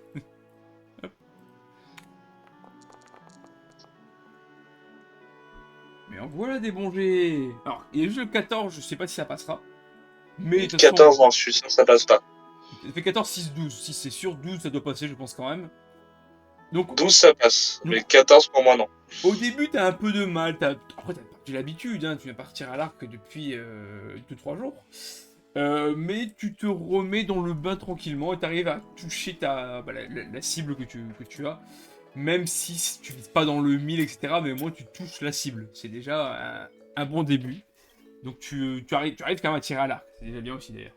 Hop. Mais en voilà des bons jets. Alors, il y a juste le 14, je sais pas si ça passera. Mais de toute façon, 14 en Suisse, ça passe pas. ça fait 14, 6, 12. Si c'est sûr, 12 ça doit passer, je pense quand même. Donc, 12 ça passe, donc mais 14 pour moi non. au début, t'as un peu de mal. Après, t'as perdu l'habitude, hein, tu viens partir à l'arc depuis 2-3 jours. Mais tu te remets dans le bain tranquillement et t'arrives à toucher la cible que tu as. Même si tu vises pas dans le 1000, etc. Mais au moins tu touches la cible. C'est déjà un bon début. Donc tu arrives quand même à tirer à l'arc. C'est déjà bien aussi d'ailleurs.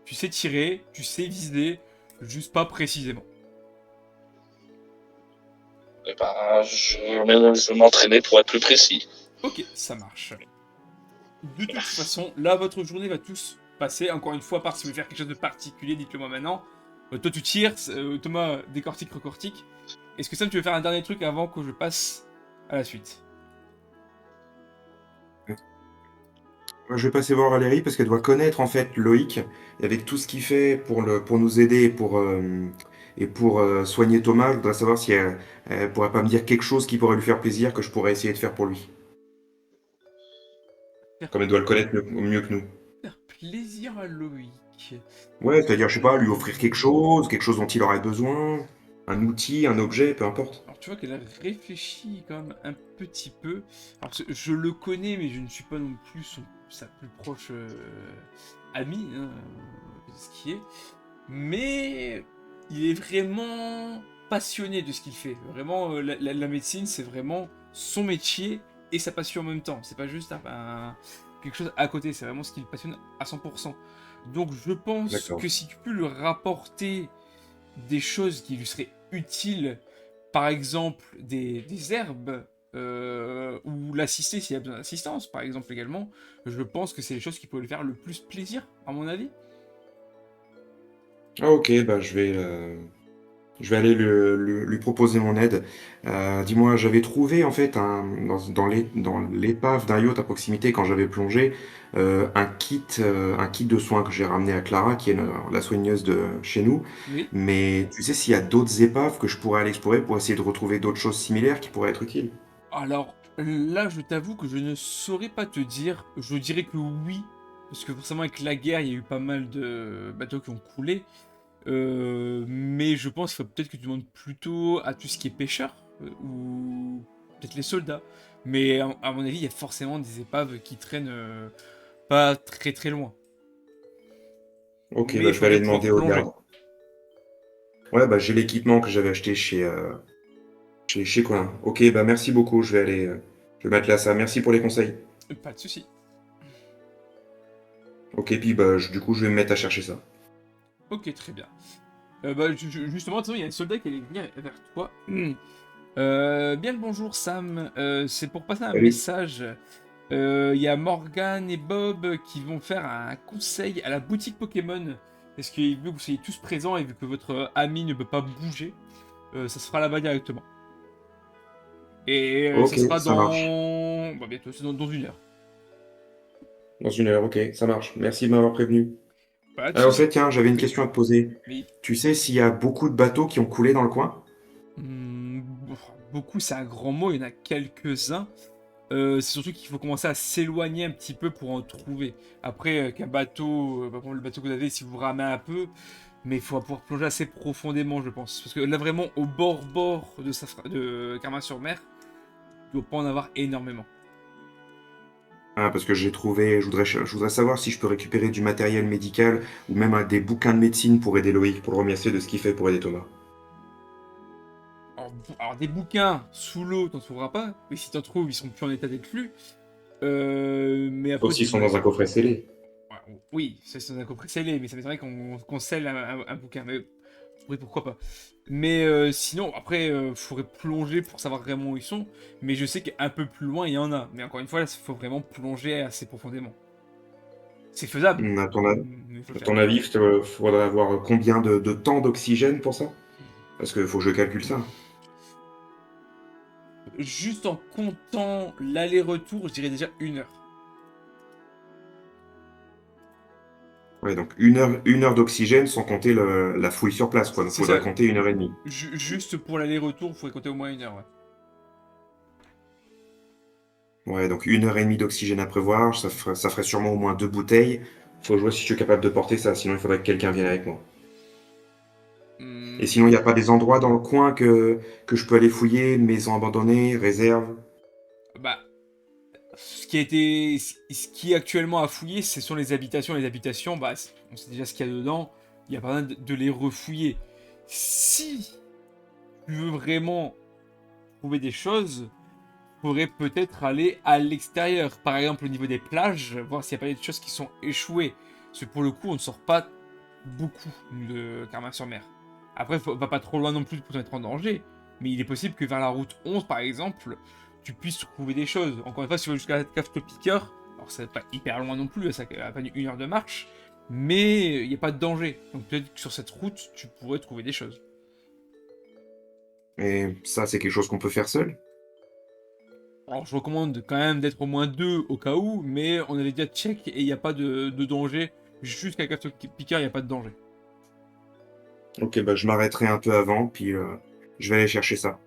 Tu sais tirer, tu sais viser, juste pas précisément. Et ben, je vais m'entraîner pour être plus précis. Ok, ça marche. De toute façon, là, votre journée va tous passer. Encore une fois, à part si vous voulez faire quelque chose de particulier, dites-le moi maintenant. Toi, tu tires, Thomas décortique, recortique. Est-ce que Sam, tu veux faire un dernier truc avant que je passe à la suite? Moi, je vais passer voir Valérie parce qu'elle doit connaître en fait Loïc et avec tout ce qu'il fait pour nous aider et pour soigner Thomas. Je voudrais savoir si elle pourrait pas me dire quelque chose qui pourrait lui faire plaisir que je pourrais essayer de faire pour lui. Comme elle doit le connaître mieux que nous. Faire plaisir à Loïc. Ouais, c'est-à-dire, je sais pas, lui offrir quelque chose dont il aurait besoin, un outil, un objet, peu importe. Alors, tu vois qu'elle a réfléchi quand même un petit peu. Alors, je le connais, mais je ne suis pas non plus sa plus proche amie, hein, ce qui est. Mais il est vraiment passionné de ce qu'il fait. Vraiment, la médecine, c'est vraiment son métier et sa passion en même temps. C'est pas juste quelque chose à côté, c'est vraiment ce qui le passionne à 100%. Donc je pense D'accord. que si tu peux lui rapporter des choses qui lui seraient utiles, par exemple des herbes, ou l'assister s'il a besoin d'assistance, par exemple également, je pense que c'est les choses qui pourraient lui faire le plus plaisir, à mon avis. Ah ok, bah Je vais aller lui proposer mon aide. Dis-moi, j'avais trouvé en fait dans l'épave d'un yacht à proximité quand j'avais plongé un kit de soins que j'ai ramené à Clara, qui est la soigneuse de chez nous. Oui. Mais tu sais s'il y a d'autres épaves que je pourrais aller explorer pour essayer de retrouver d'autres choses similaires qui pourraient être utiles? Alors là, je t'avoue que je ne saurais pas te dire. Je dirais que oui, parce que forcément avec la guerre, il y a eu pas mal de bateaux qui ont coulé. Mais je pense qu'il faut peut-être que tu demandes plutôt à tout ce qui est pêcheur, ou peut-être les soldats. Mais à mon avis, il y a forcément des épaves qui traînent pas très très loin. Ok, Mais bah il je vais faudrait aller pouvoir demander au plonger. gars. Ouais, bah j'ai l'équipement que j'avais acheté chez Colin. Ok, bah merci beaucoup, je vais m'atteler à ça. Merci pour les conseils. Pas de souci. Ok, puis bah du coup je vais me mettre à chercher ça. Ok, très bien. Bah, justement, attention, il y a un soldat qui allait venir vers toi. Bien le bonjour Sam, c'est pour passer un Salut. message. Il y a Morgan et Bob qui vont faire un conseil à la boutique Pokémon. Parce que vu que vous soyez tous présents et vu que votre ami ne peut pas bouger, ça se fera là-bas directement. Et ça Ok, sera ça marche. dans... Bah, bientôt, c'est dans 1 heure. Dans 1 heure, ok, ça marche. Merci de m'avoir prévenu. Pas de Au fait, soucis. tiens, j'avais une Oui, question à te poser. oui. Tu sais s'il y a beaucoup de bateaux qui ont coulé dans le coin? Hmm, beaucoup, c'est un grand mot, il y en a quelques-uns. C'est surtout qu'il faut commencer à s'éloigner un petit peu pour en trouver. Après, qu'un bateau, par exemple, le bateau que vous avez, si vous ramez un peu, mais il faudra pouvoir plonger assez profondément, je pense. Parce que là, vraiment, au bord de Carmin-sur-Mer, il ne doit pas en avoir énormément. Ah, parce que j'ai trouvé, je voudrais savoir si je peux récupérer du matériel médical ou même des bouquins de médecine pour aider Loïc, pour le remercier de ce qu'il fait pour aider Thomas. Alors, des bouquins sous l'eau, t'en trouveras pas. Mais si t'en trouves, ils sont plus en état d'être lus. Mais Sauf après, s'ils sont dans un coffret scellé. ouais, oui, c'est un coffret scellé, mais ça m'étonnerait qu'on scelle un bouquin. Mais oui, pourquoi pas. Mais sinon, après, faudrait plonger pour savoir vraiment où ils sont. Mais je sais qu'un peu plus loin, il y en a. Mais encore une fois, là, il faut vraiment plonger assez profondément. C'est faisable, À mais il faut le à faire. ton avis, il faudrait avoir combien de temps d'oxygène pour ça? Parce qu'il faut que je calcule ça. Juste en comptant l'aller-retour, je dirais déjà 1 heure. Ouais, donc 1 heure d'oxygène sans compter la fouille sur place, quoi. Donc C'est faudrait ça. compter 1 heure et demie. Juste pour l'aller-retour, il faudrait compter au moins 1 heure, ouais. Ouais, donc 1 heure et demie d'oxygène à prévoir, ça ferait sûrement au moins 2 bouteilles. Faut que je vois si je suis capable de porter ça, sinon il faudrait que quelqu'un vienne avec moi. Et sinon, il n'y a Hmm, pas des endroits dans le coin que je peux aller fouiller, une maison abandonnée, réserve. bah, ce qui est actuellement à fouiller, ce sont les habitations. Les habitations, bah, on sait déjà ce qu'il y a dedans. Il n'y a pas besoin de les refouiller. Si tu veux vraiment trouver des choses, faudrait peut-être aller à l'extérieur. Par exemple, au niveau des plages, voir s'il n'y a pas des choses qui sont échouées. Parce que pour le coup, on ne sort pas beaucoup de Carmin-sur-Mer. Après, va pas trop loin non plus pour te mettre en danger. Mais il est possible que vers la route 11, par exemple, tu puisses trouver des choses. Encore une fois, si tu vas jusqu'à la cave Piqueur, alors c'est pas hyper loin non plus, ça a pas 1 heure de marche. Mais il n'y a pas de danger. Donc peut-être que sur cette route, tu pourrais trouver des choses. Et ça, c'est quelque chose qu'on peut faire seul. Alors, je recommande quand même d'être au moins 2 au cas où, mais on avait déjà check et il n'y a pas de danger. Jusqu'à 4 piqueurs, il n'y a pas de danger. Ok, bah je m'arrêterai un peu avant, puis je vais aller chercher ça.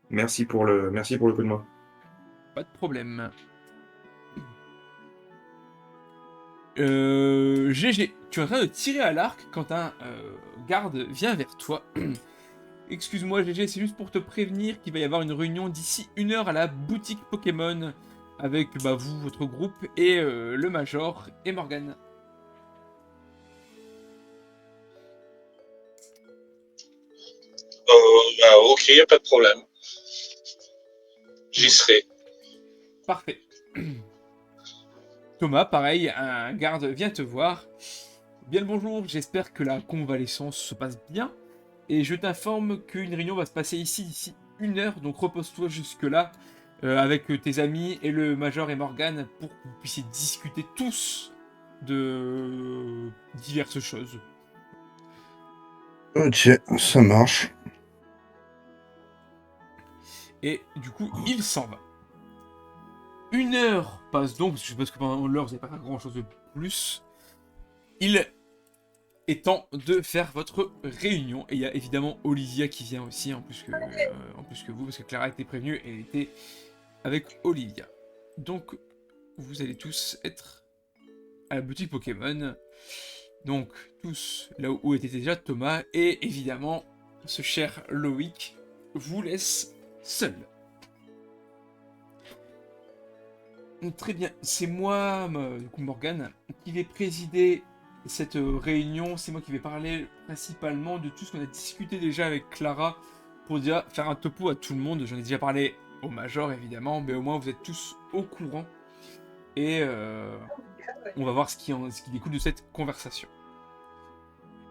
Merci pour le coup de main. Pas de problème. GG, tu es en train de tirer à l'arc quand un garde vient vers toi. Excuse-moi GG, c'est juste pour te prévenir qu'il va y avoir une réunion d'ici 1 heure à la boutique Pokémon avec bah, vous, votre groupe, et le Major et Morgan. Bah, ok, y a pas de problème. J'y Voilà, serai. parfait. Thomas, pareil, un garde vient te voir. Bien le bonjour, j'espère que la convalescence se passe bien. Et je t'informe qu'une réunion va se passer ici d'ici 1 heure, donc repose-toi jusque-là avec tes amis et le Major et Morgan pour que vous puissiez discuter tous de diverses choses. Ok, ça marche. Et du coup, il s'en va. 1 heure passe donc, parce que je suppose que pendant l'heure, vous n'avez pas fait grand-chose de plus. Il est temps de faire votre réunion. Et il y a évidemment Olivia qui vient aussi, en plus que vous, parce que Clara était prévenue, elle était avec Olivia. Donc, vous allez tous être à la boutique Pokémon. Donc, tous là où était déjà Thomas, et évidemment, ce cher Loïc vous laisse seul. Très bien, c'est moi, du coup Morgane, qui vais présider cette réunion. C'est moi qui vais parler principalement de tout ce qu'on a discuté déjà avec Clara pour déjà faire un topo à tout le monde. J'en ai déjà parlé au Major évidemment, mais au moins vous êtes tous au courant et on va voir ce qui découle de cette conversation.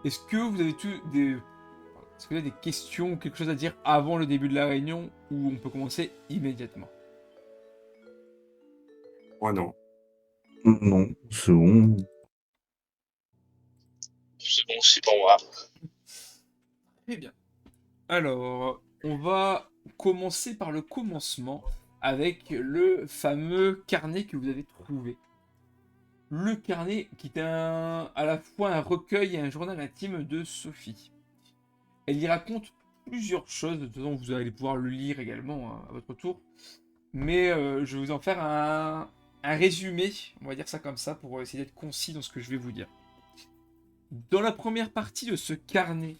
Est-ce que vous avez est-ce que vous avez des questions ou quelque chose à dire avant le début de la réunion ou on peut commencer immédiatement? Oh non. Non, c'est bon. C'est bon aussi pour moi. Très bien. Alors, on va commencer par le commencement avec le fameux carnet que vous avez trouvé. Le carnet qui est à la fois un recueil et un journal intime de Sophie. Elle y raconte plusieurs choses, de toute façon vous allez pouvoir le lire également à votre tour. Mais je vais vous en faire un résumé, on va dire ça comme ça, pour essayer d'être concis dans ce que je vais vous dire. Dans la première partie de ce carnet,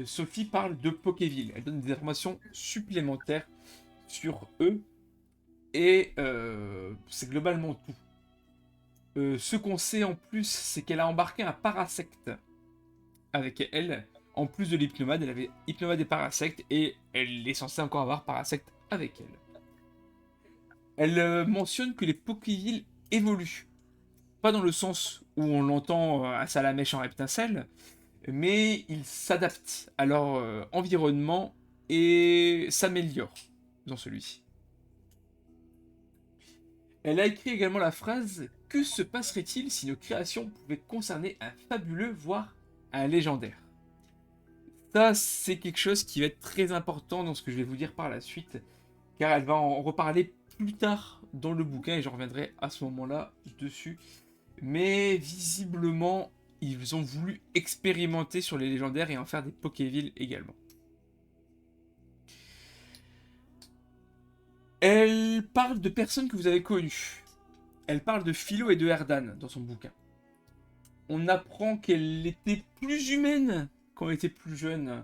Sophie parle de Pokéville. Elle donne des informations supplémentaires sur eux. Et c'est globalement tout. Ce qu'on sait en plus, c'est qu'elle a embarqué un parasecte avec elle. En plus de l'hypnomade, elle avait hypnomade et parasecte. Et elle est censée encore avoir parasecte avec elle. Elle mentionne que les Pokévilles évoluent. Pas dans le sens où on l'entend à Salamèche en Reptincelle, mais ils s'adaptent à leur environnement et s'améliorent dans celui-ci. Elle a écrit également la phrase « Que se passerait-il si nos créations pouvaient concerner un fabuleux, voire un légendaire ?» Ça, c'est quelque chose qui va être très important dans ce que je vais vous dire par la suite, car elle va en reparler plus tard dans le bouquin, et je reviendrai à ce moment-là dessus. Mais visiblement, ils ont voulu expérimenter sur les légendaires et en faire des Pokévilles également. Elle parle de personnes que vous avez connues. Elle parle de Philo et de Erdan dans son bouquin. On apprend qu'elle était plus humaine quand elle était plus jeune.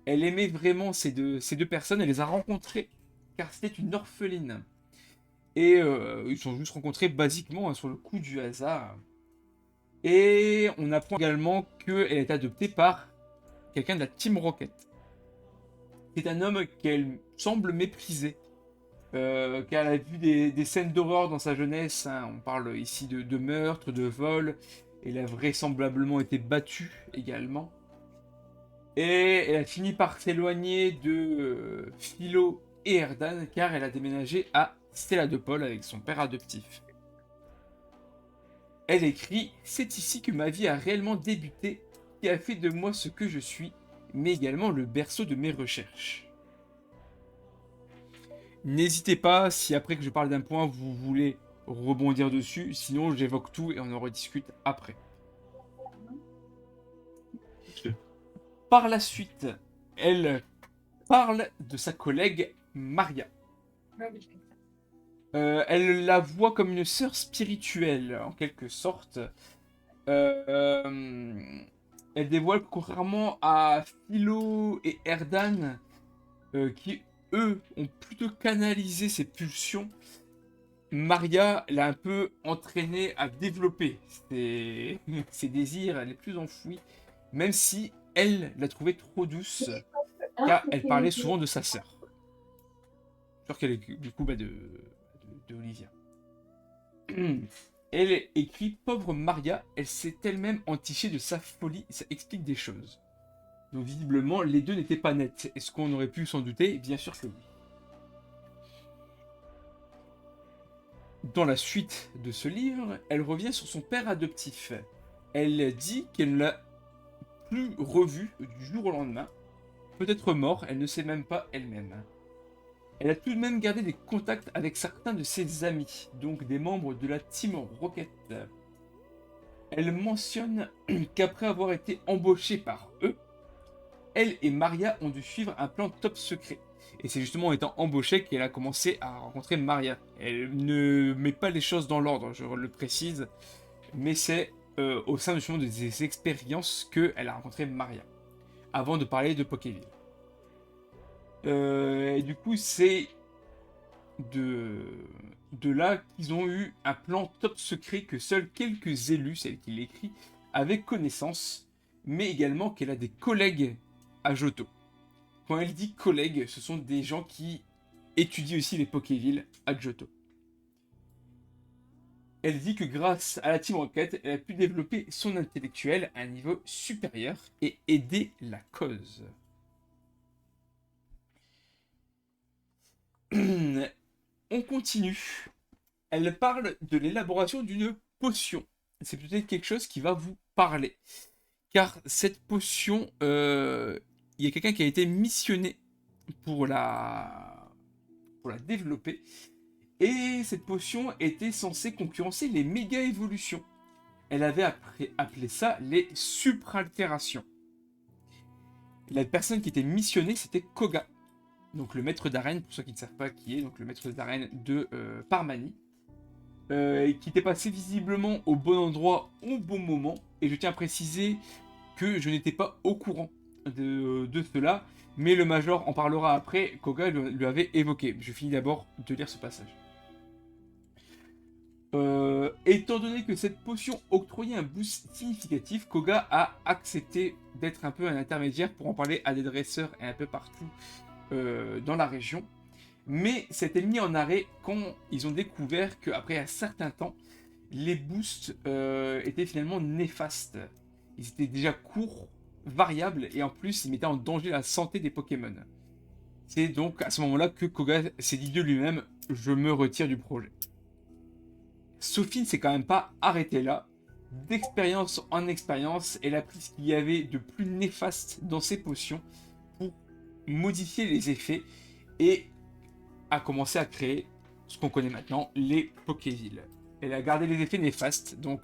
Elle aimait vraiment ces deux personnes. Elle les a rencontrées car c'était une orpheline. Et ils se sont juste rencontrés basiquement sur le coup du hasard. Et on apprend également qu'elle est adoptée par quelqu'un de la Team Rocket. C'est un homme qu'elle semble mépriser. Car elle a vu des scènes d'horreur dans sa jeunesse. Hein. On parle ici de meurtre, de vol. Elle a vraisemblablement été battue également. Et elle a fini par s'éloigner de Philo et Erdan car elle a déménagé à Stelladopol avec son père adoptif. Elle écrit « C'est ici que ma vie a réellement débuté, qui a fait de moi ce que je suis, mais également le berceau de mes recherches. » N'hésitez pas, si après que je parle d'un point, vous voulez rebondir dessus, sinon j'évoque tout et on en rediscute après. Par la suite, elle parle de sa collègue Maria. Elle la voit comme une sœur spirituelle, en quelque sorte. Elle dévoile que contrairement à Philo et Erdan, qui eux ont plutôt canalisé ses pulsions, Maria l'a un peu entraîné à développer ses désirs les plus enfouis, même si elle l'a trouvée trop douce, car elle parlait souvent de sa sœur. Sûr qu'elle est du coup de Olivia. Elle écrit « Pauvre Maria, elle s'est elle-même entichée de sa folie, ça explique des choses. » Donc visiblement, les deux n'étaient pas nets. Est-ce qu'on aurait pu s'en douter? Bien sûr que oui. Dans la suite de ce livre, elle revient sur son père adoptif. Elle dit qu'elle ne l'a plus revu du jour au lendemain. Peut-être mort, elle ne sait même pas elle-même. Elle a tout de même gardé des contacts avec certains de ses amis, donc des membres de la Team Rocket. Elle mentionne qu'après avoir été embauchée par eux, elle et Maria ont dû suivre un plan top secret. Et c'est justement en étant embauchée qu'elle a commencé à rencontrer Maria. Elle ne met pas les choses dans l'ordre, je le précise, mais c'est au sein justement des expériences qu'elle a rencontré Maria, avant de parler de Pokéville. Et du coup, c'est de là qu'ils ont eu un plan top secret que seuls quelques élus, celle qui l'écrit, avaient connaissance, mais également qu'elle a des collègues à Johto. Quand elle dit collègues, ce sont des gens qui étudient aussi les Pokévilles à Johto. Elle dit que grâce à la Team Rocket, elle a pu développer son intellectuel à un niveau supérieur et aider la cause. On continue. Elle parle de l'élaboration d'une potion. C'est peut-être quelque chose qui va vous parler. Car cette potion, il y a quelqu'un qui a été missionné pour la développer. Et cette potion était censée concurrencer les méga évolutions. Elle avait appelé ça les supraltérations. La personne qui était missionnée, c'était Koga. Donc le maître d'arène, pour ceux qui ne savent pas qui est, donc le maître d'arène de Parmanie, qui était passé visiblement au bon endroit au bon moment. Et je tiens à préciser que je n'étais pas au courant de cela, mais le Major en parlera après, Koga lui avait évoqué. Je finis d'abord de lire ce passage. Étant donné que cette potion octroyait un boost significatif, Koga a accepté d'être un peu un intermédiaire pour en parler à des dresseurs et un peu partout dans la région. Mais c'était mis en arrêt quand ils ont découvert qu'après un certain temps, les boosts étaient finalement néfastes. Ils étaient déjà courts, variables, et en plus ils mettaient en danger la santé des Pokémon. C'est donc à ce moment-là que Koga s'est dit de lui-même « Je me retire du projet ». Sophie ne s'est quand même pas arrêtée là. D'expérience en expérience, elle a pris ce qu'il y avait de plus néfaste dans ces potions pour modifier les effets et a commencé à créer ce qu'on connaît maintenant, les Pokévilles. Elle a gardé les effets néfastes, donc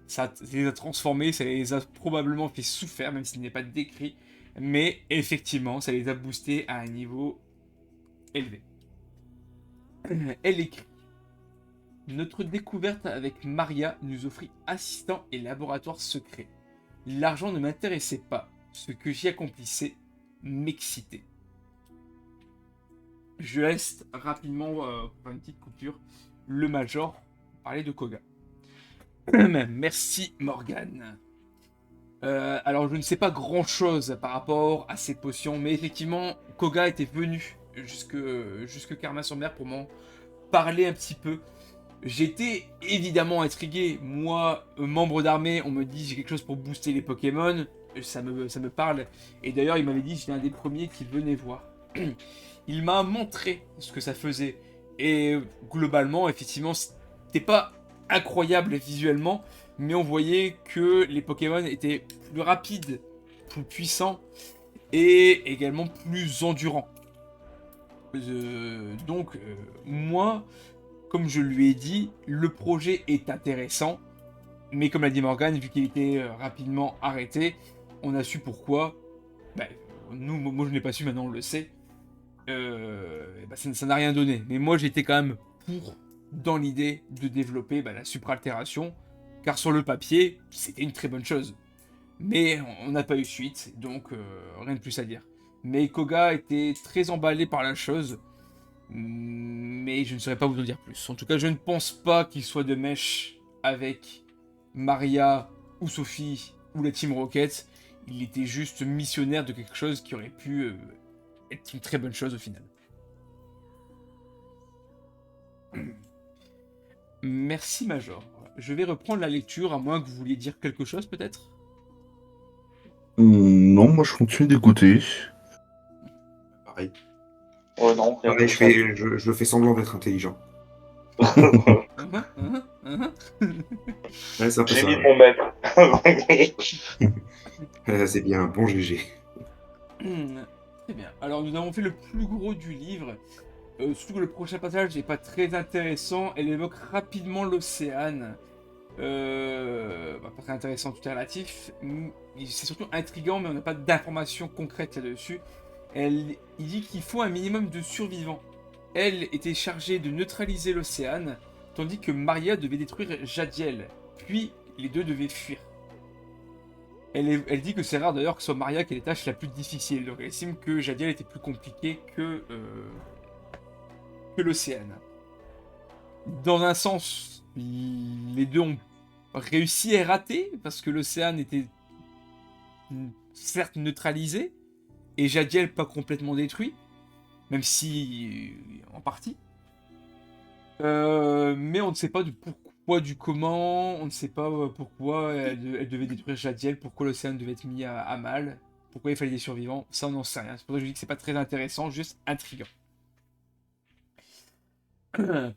ça les a transformés, ça les a probablement fait souffrir, même s'il n'est pas décrit, mais effectivement, ça les a boostés à un niveau élevé. Elle écrit: notre découverte avec Maria nous offrit assistant et laboratoire secret. L'argent ne m'intéressait pas, ce que j'y accomplissais m'excitait. Je laisse rapidement, pour une petite coupure, le Major parler de Koga. Merci Morgane. Alors je ne sais pas grand chose par rapport à ces potions, mais effectivement Koga était venu jusque Karma-sur-Mer pour m'en parler un petit peu. J'étais évidemment intrigué. Moi, membre d'armée, on me dit j'ai quelque chose pour booster les Pokémon, ça me parle. Et d'ailleurs il m'avait dit j'étais un des premiers qui venait voir. Il m'a montré ce que ça faisait. Et globalement, effectivement, c'était pas incroyable visuellement, mais on voyait que les Pokémon étaient plus rapides, plus puissants et également plus endurants. Moi, comme je lui ai dit, le projet est intéressant, mais comme l'a dit Morgane, vu qu'il était rapidement arrêté, on a su pourquoi. Moi je n'ai pas su, maintenant on le sait. Ça n'a rien donné. Mais moi j'étais quand même dans l'idée de développer la supraltération, car sur le papier, c'était une très bonne chose. Mais on n'a pas eu suite, donc rien de plus à dire. Mais Koga était très emballé par la chose, mais je ne saurais pas vous en dire plus. En tout cas, je ne pense pas qu'il soit de mèche avec Maria ou Sophie ou la Team Rocket. Il était juste missionnaire de quelque chose qui aurait pu être une très bonne chose au final. Merci Major. Je vais reprendre la lecture, à moins que vous vouliez dire quelque chose peut-être. Non, moi je continue d'écouter. Pareil. Ouais, non. Pareil, je fais semblant d'être intelligent. Ouais, c'est un peu J'ai ça. mis mon maître. C'est bien, bon GG. Très bien. Alors nous avons fait le plus gros du livre. Surtout que le prochain passage n'est pas très intéressant. Elle évoque rapidement l'océan. Pas très intéressant, tout est relatif. C'est surtout intriguant, mais on n'a pas d'informations concrètes là-dessus. Il dit qu'il faut un minimum de survivants. Elle était chargée de neutraliser l'océan, tandis que Maria devait détruire Jadiel. Puis les deux devaient fuir. Elle dit que c'est rare d'ailleurs que ce soit Maria qui ait les tâches la plus difficile. Donc elle estime que Jadiel était plus compliqué que l'océan. Dans un sens, les deux ont réussi et raté, parce que l'océan était certes neutralisé, et Jadiel pas complètement détruit, même si en partie. Mais on ne sait pas du pourquoi, du comment, on ne sait pas pourquoi elle devait détruire Jadiel, pourquoi l'océan devait être mis à mal, pourquoi il fallait des survivants, ça on n'en sait rien. C'est pour ça que je dis que c'est pas très intéressant, juste intriguant.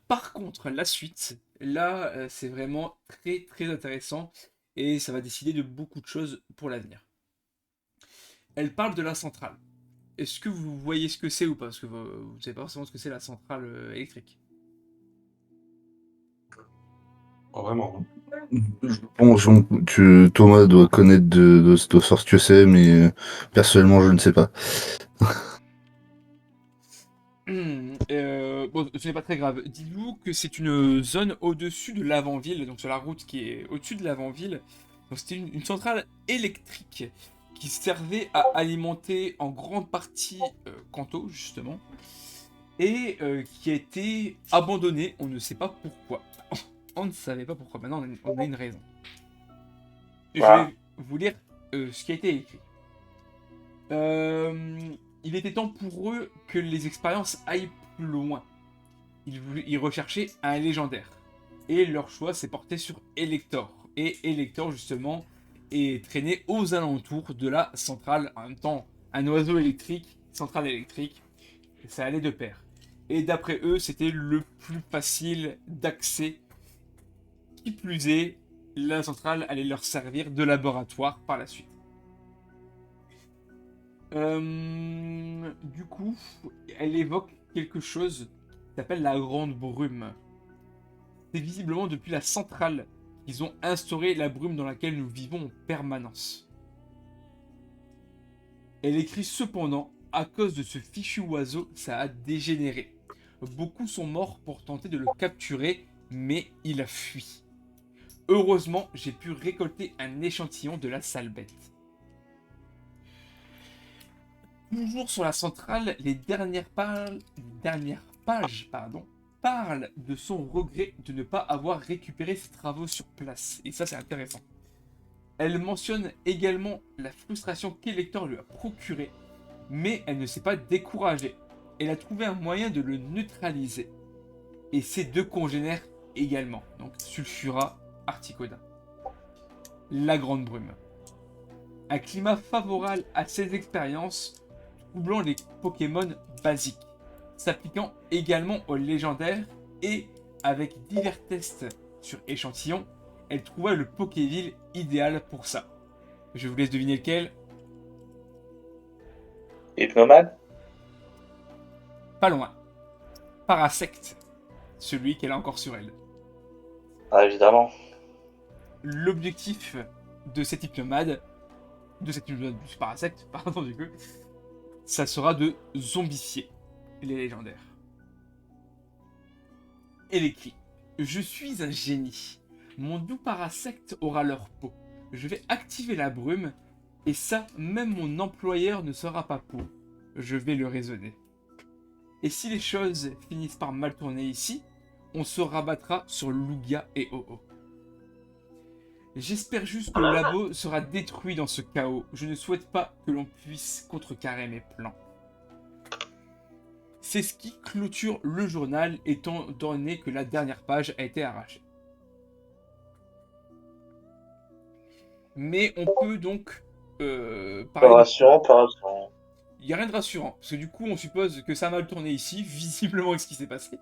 Par contre, la suite, là, c'est vraiment très très intéressant et ça va décider de beaucoup de choses pour l'avenir. Elle parle de la centrale. Est-ce que vous voyez ce que c'est ou pas? Parce que vous ne savez pas forcément ce que c'est la centrale électrique. Pas vraiment, non. Bon, Thomas doit connaître de sorte ce que c'est, mais personnellement, je ne sais pas. Bon, ce n'est pas très grave. Dites-vous que c'est une zone au-dessus de l'avant-ville, donc sur la route qui est au-dessus de l'avant-ville. Donc c'était une centrale électrique qui servait à alimenter en grande partie Kanto, justement, et qui a été abandonnée. On ne sait pas pourquoi. On ne savait pas pourquoi. Maintenant, on a une raison. Je vais vous lire ce qui a été écrit. Il était temps pour eux que les expériences aillent plus loin. Ils recherchaient un légendaire. Et leur choix s'est porté sur Elector. Et Elector, justement, est traîné aux alentours de la centrale. En même temps, un oiseau électrique, centrale électrique, ça allait de pair. Et d'après eux, c'était le plus facile d'accès. Qui plus est, la centrale allait leur servir de laboratoire par la suite. Du coup, elle évoque quelque chose qui s'appelle la Grande Brume. C'est visiblement depuis la centrale qu'ils ont instauré la brume dans laquelle nous vivons en permanence. Elle écrit cependant, à cause de ce fichu oiseau, ça a dégénéré. Beaucoup sont morts pour tenter de le capturer, mais il a fui. Heureusement, j'ai pu récolter un échantillon de la sale bête. Toujours sur la centrale, les dernières pages parlent de son regret de ne pas avoir récupéré ses travaux sur place. Et ça, c'est intéressant. Elle mentionne également la frustration qu'Elector lui a procurée, mais elle ne s'est pas découragée. Elle a trouvé un moyen de le neutraliser. Et ses deux congénères également. Donc Sulfura, Articoda. La Grande Brume. Un climat favorable à ces expériences, troublant les Pokémon basiques, s'appliquant également aux légendaires et avec divers tests sur échantillons, elle trouva le Pokéville idéal pour ça. Je vous laisse deviner lequel. Hypnomane? Pas loin. Parasect, celui qu'elle a encore sur elle. Ah, évidemment. L'objectif de cette hypnomade, du Parasect, pardon du coup, ça sera de zombifier les légendaires. Et les cris. Je suis un génie. Mon doux Parasect aura leur peau. Je vais activer la brume, et ça, même mon employeur ne sera pas pour. Je vais le raisonner. Et si les choses finissent par mal tourner ici, on se rabattra sur Lugia et Oo. J'espère juste que le labo sera détruit dans ce chaos. Je ne souhaite pas que l'on puisse contrecarrer mes plans. C'est ce qui clôture le journal, étant donné que la dernière page a été arrachée. Mais on peut donc parler... Pas rassurant, pas rassurant. Il n'y a rien de rassurant, parce que du coup on suppose que ça a mal tourné ici, visiblement avec ce qui s'est passé.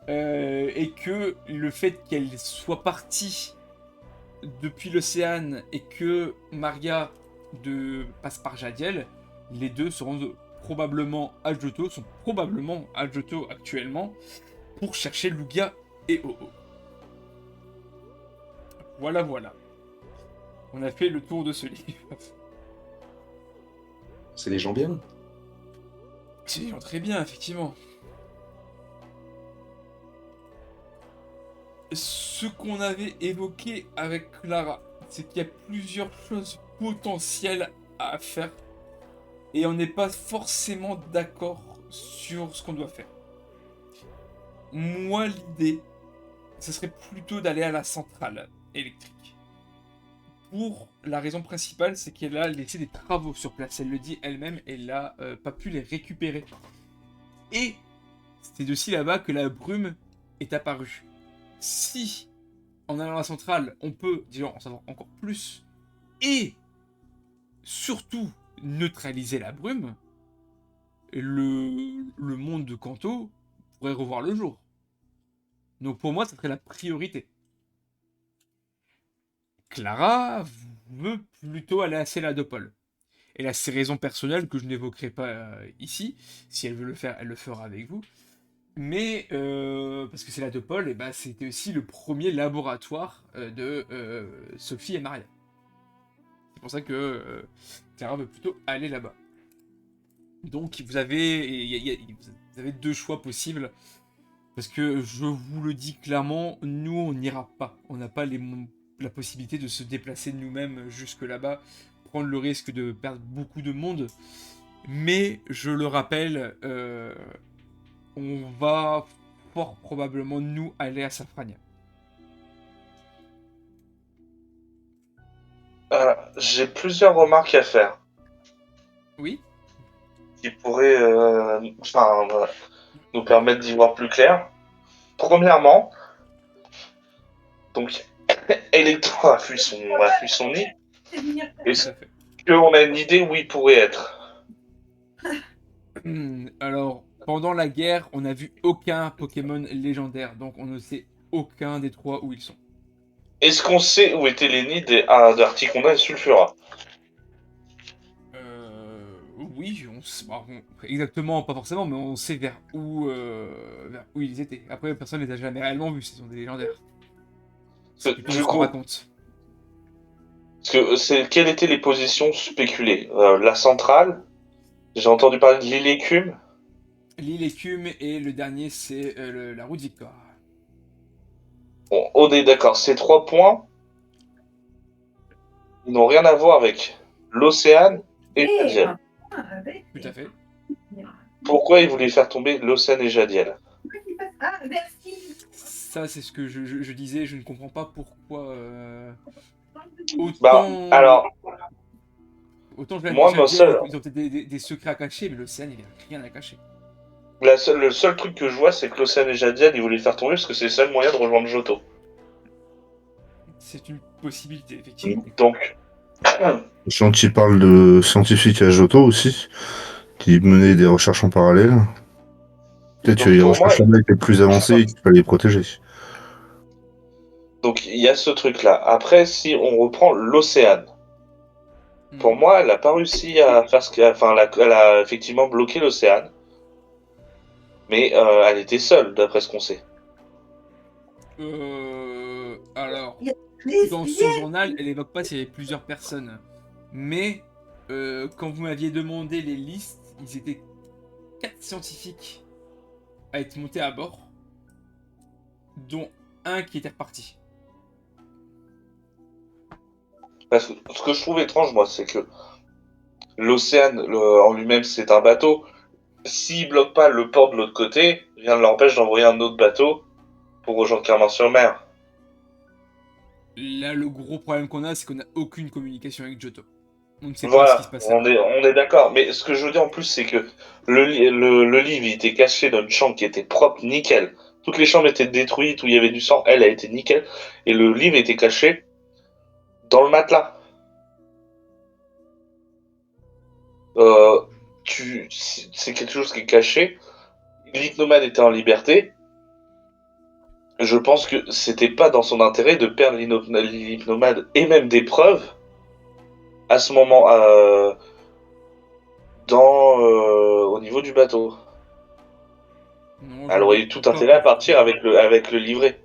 Et que le fait qu'elle soit partie depuis l'océan et que Maria passe par Jadiel, les deux seront sont probablement à Johto actuellement pour chercher Lugia et Oo. Voilà, voilà. On a fait le tour de ce livre. C'est des gens bien. C'est des gens très bien, effectivement. Ce qu'on avait évoqué avec Clara, c'est qu'il y a plusieurs choses potentielles à faire et on n'est pas forcément d'accord sur ce qu'on doit faire. Moi, l'idée, ce serait plutôt d'aller à la centrale électrique. Pour la raison principale, c'est qu'elle a laissé des travaux sur place. Elle le dit elle-même, elle n'a pas pu les récupérer. Et c'est aussi là-bas que la brume est apparue. Si, en allant à la centrale, on peut déjà en savoir encore plus, et surtout neutraliser la brume, le monde de Kanto pourrait revoir le jour. Donc pour moi, ça serait la priorité. Clara veut plutôt aller à Céladopol. Elle a ses raisons personnelles que je n'évoquerai pas ici. Si elle veut le faire, elle le fera avec vous. Mais parce que Céladopol, ben, c'était aussi le premier laboratoire de Sophie et Maria. C'est pour ça que Clara veut plutôt aller là-bas. Donc vous avez deux choix possibles. Parce que je vous le dis clairement, nous on n'ira pas. On n'a pas la possibilité de se déplacer nous-mêmes jusque là-bas, prendre le risque de perdre beaucoup de monde. Mais je le rappelle, on va fort probablement nous aller à Safrania. J'ai plusieurs remarques à faire Oui. qui pourraient nous permettre d'y voir plus clair. Premièrement, donc Electro a fui son nid. Est-ce qu'on a une idée où il pourrait être? Alors, pendant la guerre, on n'a vu aucun Pokémon légendaire, donc on ne sait aucun des trois où ils sont. Est-ce qu'on sait où étaient les nids d'Articonda et Sulfura? Oui, exactement, pas forcément, mais on sait vers où ils étaient. Après, personne ne les a jamais réellement vus, ce sont des légendaires. C'est plutôt Du ce qu'on coup, raconte. quelles étaient les positions spéculées? La centrale, j'ai entendu parler de l'île Écume. L'île Écume et le dernier, c'est la route Victoire. Bon, on est d'accord, ces 3 points, ils n'ont rien à voir avec l'océan et Jadiel. Tout à fait. Pourquoi ils voulaient faire tomber l'océan et Jadiel? Ça, c'est ce que je disais, je ne comprends pas pourquoi. Bah, alors, Autant je moi, Jadiel, ils ont peut-être des secrets à cacher, mais l'océan, il n'y a rien à cacher. le seul truc que je vois, c'est que l'océan et Jadiel, ils voulaient faire tomber parce que c'est le seul moyen de rejoindre Johto. C'est une possibilité, effectivement. Donc, Si tu parles de scientifiques à Johto aussi, qui menaient des recherches en parallèle, peut-être que les recherches là-bas étaient plus avancées et qu'il fallait les protéger. Donc, il y a ce truc-là. Après, si on reprend l'océan, pour moi, elle n'a pas réussi à faire ce qu'elle... Enfin, elle a effectivement bloqué l'océan. Mais elle était seule, d'après ce qu'on sait. Alors, dans son journal, elle évoque pas s'il y avait plusieurs personnes. Mais, quand vous m'aviez demandé les listes, ils étaient 4 scientifiques à être montés à bord, dont un qui était reparti. Parce que ce que je trouve étrange, moi, c'est que l'océan en lui-même, c'est un bateau. S'il bloque pas le port de l'autre côté, rien ne l'empêche d'envoyer un autre bateau pour rejoindre Clermont-sur-Mer. Là, le gros problème qu'on a, c'est qu'on n'a aucune communication avec Johto. On ne sait Voilà, pas ce qui se passe là. on est d'accord. Mais ce que je veux dire en plus, c'est que le livre il était caché dans une chambre qui était propre, nickel. Toutes les chambres étaient détruites où il y avait du sang, elle a été nickel. Et le livre était caché dans le matelas. C'est quelque chose qui est caché. L'hypnomane était en liberté. Je pense que c'était pas dans son intérêt de perdre l'hypnomane et même des preuves à ce moment au niveau du bateau. Non, je Elle le aurait vois eu tout pas intérêt à encore. partir avec le livret.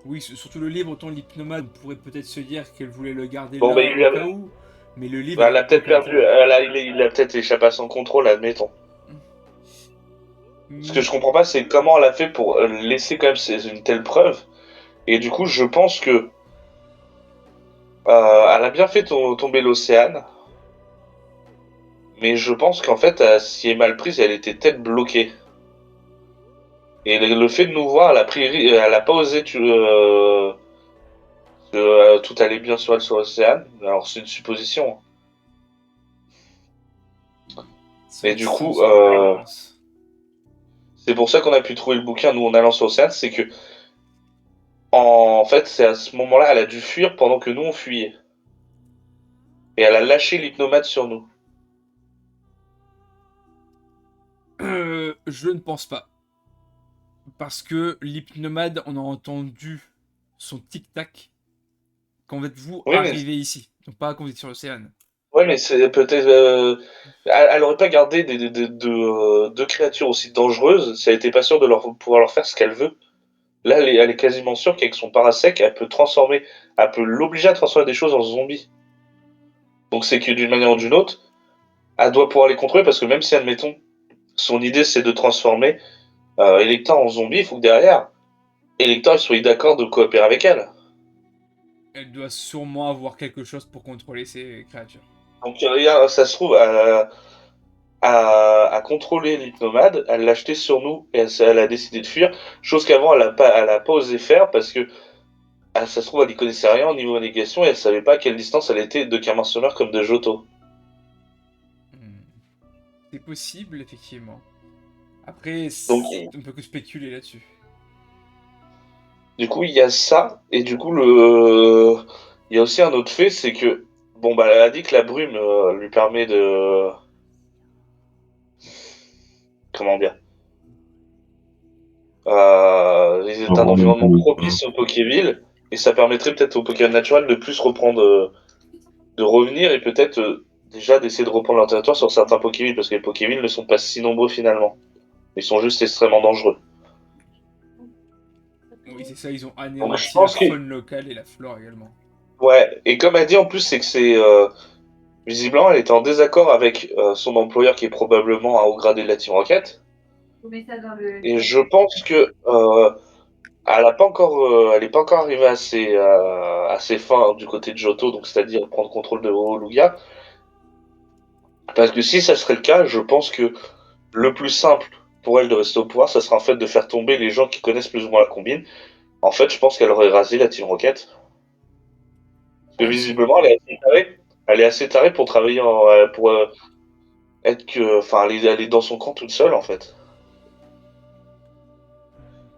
Oui, surtout le livre, autant l'hypnomade pourrait peut-être se dire qu'elle voulait le garder Bon, bah, là au cas où, mais le livre, il elle n'y a a peut-être aucun perdu, intérêt. il a peut-être échappé à son contrôle, admettons. Ce que Hmm, je comprends pas, c'est comment elle a fait pour laisser quand même une telle preuve. Et du coup, je pense que elle a bien fait tomber l'Océane, mais je pense qu'en fait, si elle est mal prise, elle était peut-être bloquée. Et le fait de nous voir, elle a pas osé que tout allait bien sur elle sur l'Océane. Alors c'est une supposition. c'est Et vrai que du si on coup, se rend pas, je pense. c'est pour ça qu'on a pu trouver le bouquin, nous, en allant sur l'Océane, c'est que en fait, c'est à ce moment-là, elle a dû fuir pendant que nous, on fuyait. Et elle a lâché l'hypnomate sur nous. Je ne pense pas. Parce que l'hypnomade, on a entendu son tic-tac quand vous Oui, mais arrivez ici. Donc pas quand vous êtes sur l'océan. ouais, mais c'est peut-être. Elle aurait pas gardé deux créatures aussi dangereuses si elle était pas sûre de pouvoir leur faire ce qu'elle veut. Là, elle est quasiment sûre qu'avec son parasec, elle peut l'obliger à transformer des choses en zombies. Donc c'est que d'une manière ou d'une autre, elle doit pouvoir les contrôler parce que même si, admettons, son idée c'est de transformer Electa en zombie, il faut que derrière, Electa soit d'accord de coopérer avec elle. Elle doit sûrement avoir quelque chose pour contrôler ces créatures. Donc ça se trouve, à contrôler l'hypnomade, elle l'a jeté sur nous et elle a décidé de fuir, chose qu'avant elle a pas osé faire parce que ça se trouve elle n'y connaissait rien au niveau négation et elle savait pas à quelle distance elle était de Camargue Sommer comme de Johto. Hmm. C'est possible, effectivement. Après, Donc on peut que spéculer là-dessus. du coup il y a ça et du coup il y a aussi un autre fait, c'est que bon bah elle a dit que la brume lui permet de comment dire c'est un environnement propice au Pokéville et ça permettrait peut-être au Pokémon naturel de plus reprendre de revenir et peut-être déjà d'essayer de reprendre leur territoire sur certains Pokévilles, parce que les Pokévilles ne sont pas si nombreux finalement. Ils sont juste extrêmement dangereux. Oui, c'est ça, ils ont Donc je anéanti la pense que... faune locale et la flore également. Ouais, et comme elle dit en plus, c'est que c'est... visiblement, elle était en désaccord avec son employeur qui est probablement un haut gradé de la Team Rocket. Vous mettez ça dans le Et chat. je pense que elle est pas encore arrivée à ses fins du côté de Johto, donc c'est-à-dire prendre contrôle de Lugia. Parce que si ça serait le cas, je pense que le plus simple pour elle de rester au pouvoir, ça sera en fait de faire tomber les gens qui connaissent plus ou moins la combine. En fait, je pense qu'elle aurait rasé la Team Rocket. Parce que Ah, c'est visiblement, elle est assez tarée. Elle est assez tarée pour travailler pour être que. Enfin, elle est dans son camp toute seule, en fait.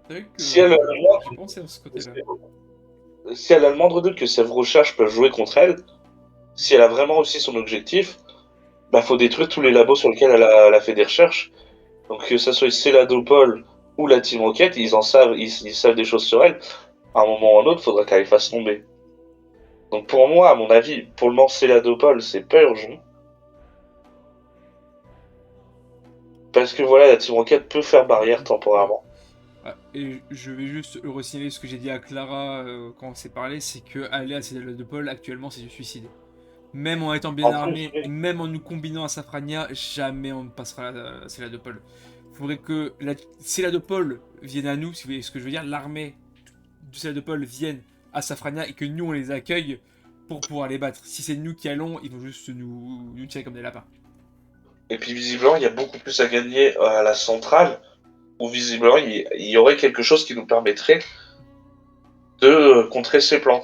vrai Si que elle, a je... le j'ai pensé à ce côté-là. si elle a le moindre doute que Sèvres peuvent jouer contre elle, si elle a vraiment réussi son objectif, bah faut détruire tous les labos sur lesquels elle a fait des recherches. Donc que ça soit Céladopol ou la Team Rocket, ils savent des choses sur elle. À un moment ou à un autre, faudra qu'elle les fasse tomber. Donc pour moi, à mon avis, pour le moment, Céladopol, c'est pas urgent. Parce que voilà, la Team Rocket peut faire barrière temporairement. Ah, et je vais juste re-signaler ce que j'ai dit à Clara quand on s'est parlé, c'est que aller à Cédale de Paul actuellement c'est du suicide. Même en étant bien En plus, armé, oui. même en nous combinant à Safrania, jamais on ne passera à Céla de Paul. Faudrait que la Céla de Paul vienne à nous, si vous voyez ce que je veux dire, l'armée de Céla de Paul vienne à Safrania et que nous on les accueille pour pouvoir les battre. Si c'est nous qui allons, ils vont juste nous tirer comme des lapins. Et puis visiblement, il y a beaucoup plus à gagner à la centrale, où visiblement, il y aurait quelque chose qui nous permettrait de contrer ces plans.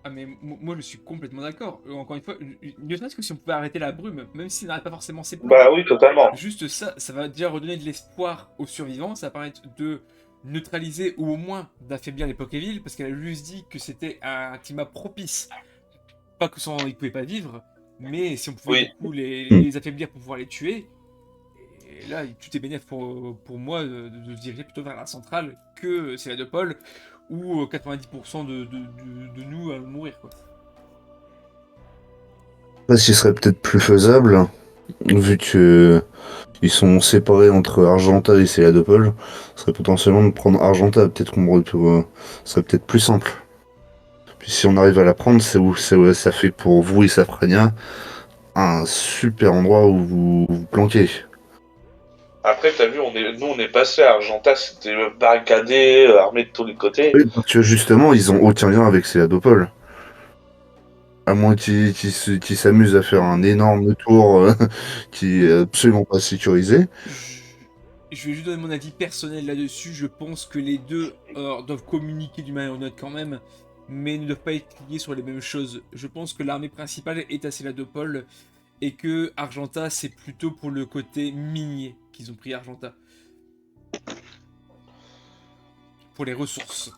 Ah mais moi je suis complètement d'accord. Encore une fois, ne serait-ce que si on pouvait arrêter la brume, même s'il n'arrête pas forcément ses plans. Bah oui, totalement. Juste ça, ça va déjà redonner de l'espoir aux survivants, ça va permettre de neutraliser ou au moins d'affaiblir les Pokévilles, parce qu'elle a juste dit que c'était un climat propice. Pas que sans ils pouvaient pas vivre, mais si on pouvait du Oui. coup les affaiblir pour pouvoir les tuer, et là tout est bénéf pour moi de se diriger plutôt vers la centrale que c'est la de Paul, où 90% de nous allons mourir quoi. Ce qui serait peut-être plus faisable, Vu que ils sont séparés entre Argenta et Céladopol, ce serait potentiellement de prendre Argenta, peut-être ce serait peut-être plus simple. Puis si on arrive à la prendre, ça fait pour vous et Safrania un super endroit où vous planquez. Après, t'as vu, nous on est passé à Argenta, c'était barricadé, armé de tous les côtés. Oui, parce que justement, ils ont aucun lien avec Céladopol. À moins qu'ils s'amusent à faire un énorme tour qui est absolument pas sécurisé. Je vais juste donner mon avis personnel là-dessus. Je pense que les deux doivent communiquer d'une manière ou d'une autre quand même, mais ne doivent pas être liés sur les mêmes choses. Je pense que l'armée principale est à Céladopol et que Argenta, c'est plutôt pour le côté minier qu'ils ont pris Argenta. Pour les ressources.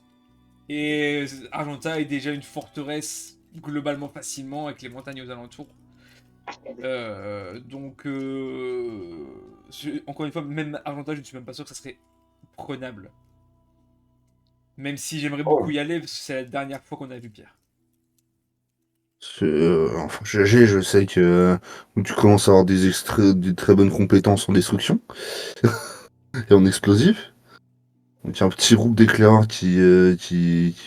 Et Argenta est déjà une forteresse globalement facilement avec les montagnes aux alentours. Encore une fois, même Argenta, je ne suis même pas sûr que ça serait prenable. Même si j'aimerais beaucoup Oh. y aller, parce que c'est la dernière fois qu'on a vu Pierre. Enfin, je sais que tu commences à avoir des très bonnes compétences en destruction et en explosif. Donc un petit groupe d'éclaireurs qui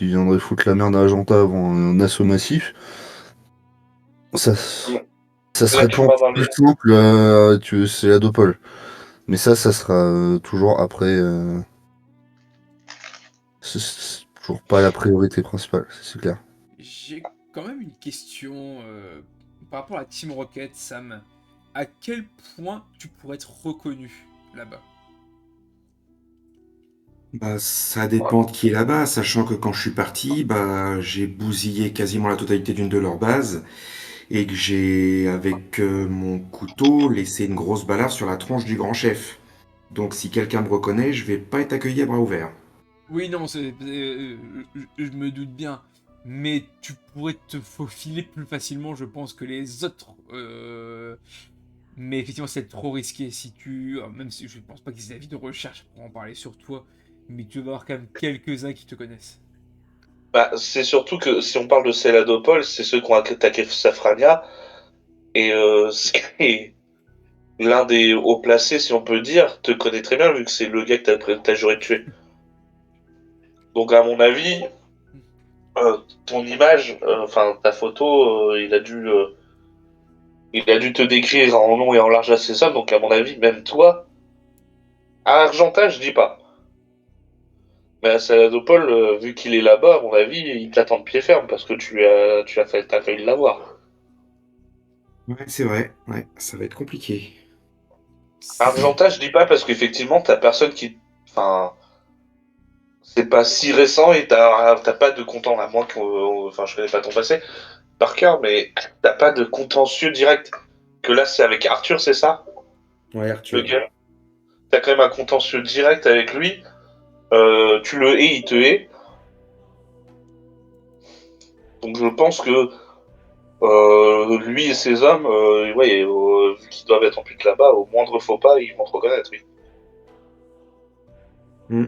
viendrait foutre la merde à Agenta avant un assaut massif. Ça, ça Là, serait tu pas pars dans plus les... simple que c'est la Dopole. Mais ça sera toujours après. C'est toujours pas la priorité principale, c'est clair. J'ai quand même une question par rapport à Team Rocket, Sam. À quel point tu pourrais être reconnu là-bas? Bah, ça dépend de qui est là-bas, sachant que quand je suis parti, bah, j'ai bousillé quasiment la totalité d'une de leurs bases et que j'ai, avec mon couteau, laissé une grosse balafre sur la tronche du grand chef. Donc si quelqu'un me reconnaît, je vais pas être accueilli à bras ouverts. Oui, non, je me doute bien. Mais tu pourrais te faufiler plus facilement, je pense, que les autres. Mais effectivement, c'est trop risqué si tu. Même si je pense pas qu'ils aient avis de recherche pour en parler sur toi. Mais tu vas avoir quand même quelques-uns qui te connaissent. Bah, c'est surtout que si on parle de Céladopol, c'est ceux qui ont attaqué Safrania, et c'est l'un des hauts placés, si on peut dire, te connaît très bien, vu que c'est le gars que t'as juré de tuer. Donc à mon avis, ton image, enfin ta photo, il a dû te décrire en long et en large à ces hommes, donc à mon avis, même toi, à Argentin, je dis pas. Mais à Saladopol, vu qu'il est là-bas, à mon avis, il t'attend de pied ferme parce que t'as failli l'avoir. Ouais, c'est vrai, ouais, ça va être compliqué. Argentin, je dis pas parce qu'effectivement, t'as personne qui. Enfin, c'est pas si récent et t'as pas de content, à moins que. Enfin, je connais pas ton passé par cœur, mais t'as pas de contentieux direct. Que là, c'est avec Arthur, c'est ça? Ouais, Le Arthur. gars. T'as quand même un contentieux direct avec lui. Tu le hais, il te hait. Donc je pense que lui et ses hommes, ouais, vu qu'ils doivent être en pute là-bas, au moindre faux pas, ils vont te reconnaître, oui. Hmm.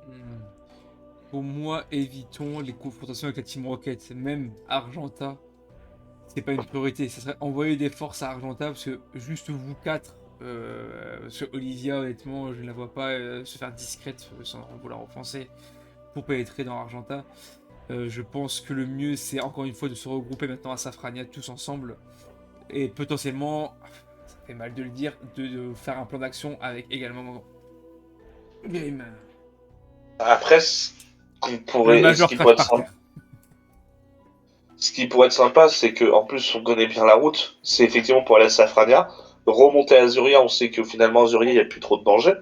Hmm. Pour moi, évitons les confrontations avec la Team Rocket. Même Argenta, c'est pas une priorité. Ça serait envoyer des forces à Argenta parce que juste vous quatre, sur Olivia, honnêtement, je ne la vois pas se faire discrète sans vouloir offenser pour pénétrer dans Argenta. Je pense que le mieux, c'est encore une fois de se regrouper maintenant à Safrania tous ensemble et potentiellement, ça fait mal de le dire, de faire un plan d'action avec également Grim. Après, Le ce Major qui pourrait crache être par sympa, terre. ce qui pourrait être sympa, c'est que en plus on connaît bien la route. C'est effectivement pour aller à Safrania, remonter à Azuria. On sait que finalement Azuria, il n'y a plus trop de danger.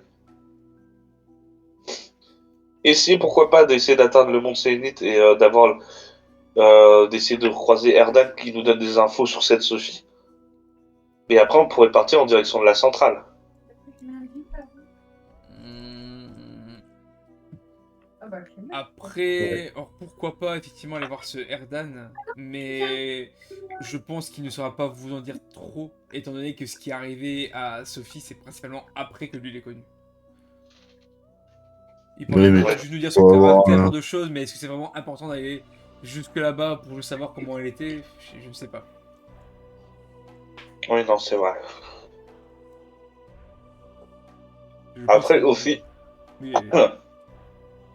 Essayer, pourquoi pas, d'essayer d'atteindre le Mont Sénit et d'essayer de croiser Erdan qui nous donne des infos sur cette Sophie. Et après, on pourrait partir en direction de la centrale. Hmm. Ah bah, je sais pas. Ouais. Après, alors pourquoi pas effectivement aller voir ce Erdan, mais je pense qu'il ne saura pas vous en dire trop, étant donné que ce qui est arrivé à Sophie, c'est principalement après que lui l'ait connu. Il pourra Oui, mais peut-être juste nous dire son faut avoir, caractère, ce genre de choses, mais est-ce que c'est vraiment important d'aller jusque là-bas pour juste savoir comment elle était? Je ne sais pas. Oui, non, c'est vrai. Je pense Après, que- aussi, Oui,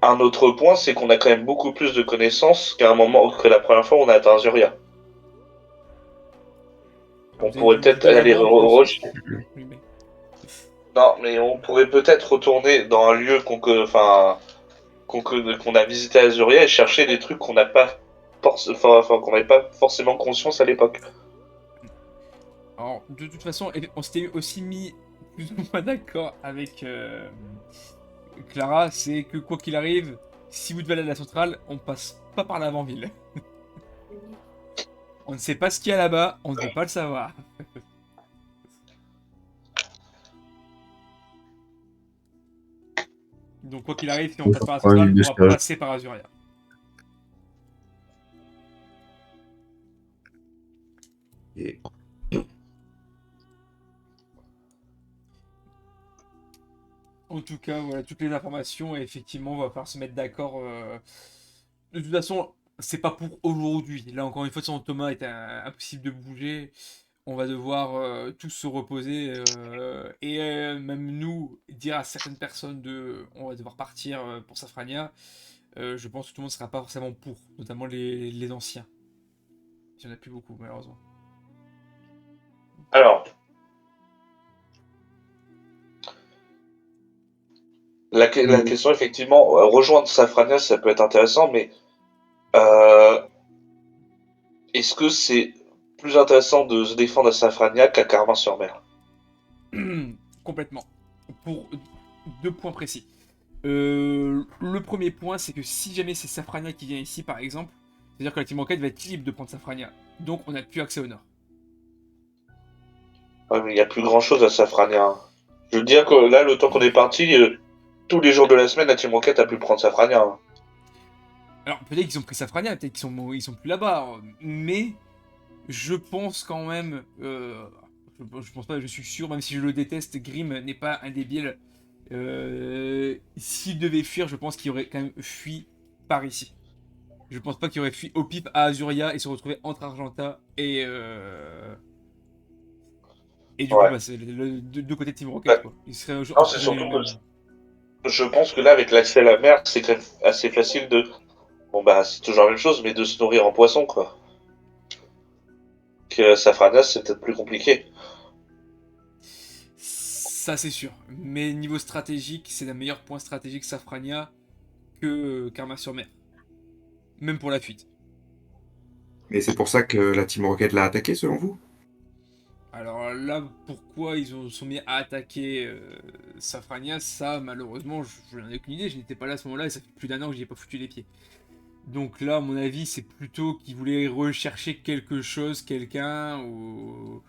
un autre point, c'est qu'on a quand même beaucoup plus de connaissances qu'à un moment que la première fois où on a atteint Azuria. On vous avez pourrait vu peut-être aller carrément plus. Oui, mais... Non, mais on pourrait peut-être retourner dans un lieu enfin, qu'on a visité à Azuria et chercher des trucs qu'on n'a pas, qu'on n'avait pas forcément conscience à l'époque. Alors, de toute façon, on s'était aussi mis plus ou moins d'accord avec Clara, c'est que quoi qu'il arrive, si vous devez aller à la centrale, on passe pas par l'avant-ville. On ne sait pas ce qu'il y a là-bas, on ne veut pas le savoir. Donc quoi qu'il arrive, si on passe par la Ouais, centrale, l'idée, on va c'est- passer par Azuria. Et En tout cas, voilà, toutes les informations, et effectivement, on va falloir se mettre d'accord. De toute façon, c'est pas pour aujourd'hui. Là, encore une fois, sans Thomas est impossible de bouger. On va devoir tous se reposer et même nous dire à certaines personnes on va devoir partir pour Safrania. Je pense que tout le monde sera pas forcément pour, notamment les anciens. Il n'y en a plus beaucoup, malheureusement. Alors, la Mm. question, effectivement, rejoindre Safrania, ça peut être intéressant, mais euh, est-ce que c'est plus intéressant de se défendre à Safrania qu'à Carmin-sur-Mer? Complètement. Pour deux points précis. Le premier point, c'est que si jamais c'est Safrania qui vient ici, par exemple, c'est-à-dire que la Team Rocket va être libre de prendre Safrania. Donc on n'a plus accès au nord. Ouais, mais il n'y a plus grand-chose à Safrania, hein. Je veux dire que là, le temps qu'on est parti, tous les jours de la semaine, la Team Rocket a pu prendre Safrania, hein. Alors peut-être qu'ils ont pris Safrania, peut-être ils sont plus là-bas, mais je pense quand même, je pense pas, je suis sûr, même si je le déteste, Grimm n'est pas indébile. S'il devait fuir, je pense qu'il aurait quand même fui par ici. Je pense pas qu'il aurait fui au pif à Azuria et se retrouver entre Argenta et du coup, Ouais. bah, c'est deux côtés de Team Bah, Rocket, quoi. Il serait non, entre c'est guillemets surtout que lui-même. je pense que là, avec l'accès à la mer, c'est quand même assez facile de. Bon, bah, c'est toujours la même chose, mais de se nourrir en poisson, quoi. Que Safrania, c'est peut-être plus compliqué. Ça, c'est sûr. Mais niveau stratégique, c'est un meilleur point stratégique Safrania que Karma sur mer. Même pour la fuite. Mais c'est pour ça que la Team Rocket l'a attaqué, selon vous? Alors là, pourquoi sont mis à attaquer Safrania, ça, malheureusement, je n'en ai aucune idée. Je n'étais pas là à ce moment-là et ça fait plus d'un an que j'y ai pas foutu les pieds. Donc là, à mon avis, c'est plutôt qu'ils voulaient rechercher quelque chose, quelqu'un, ou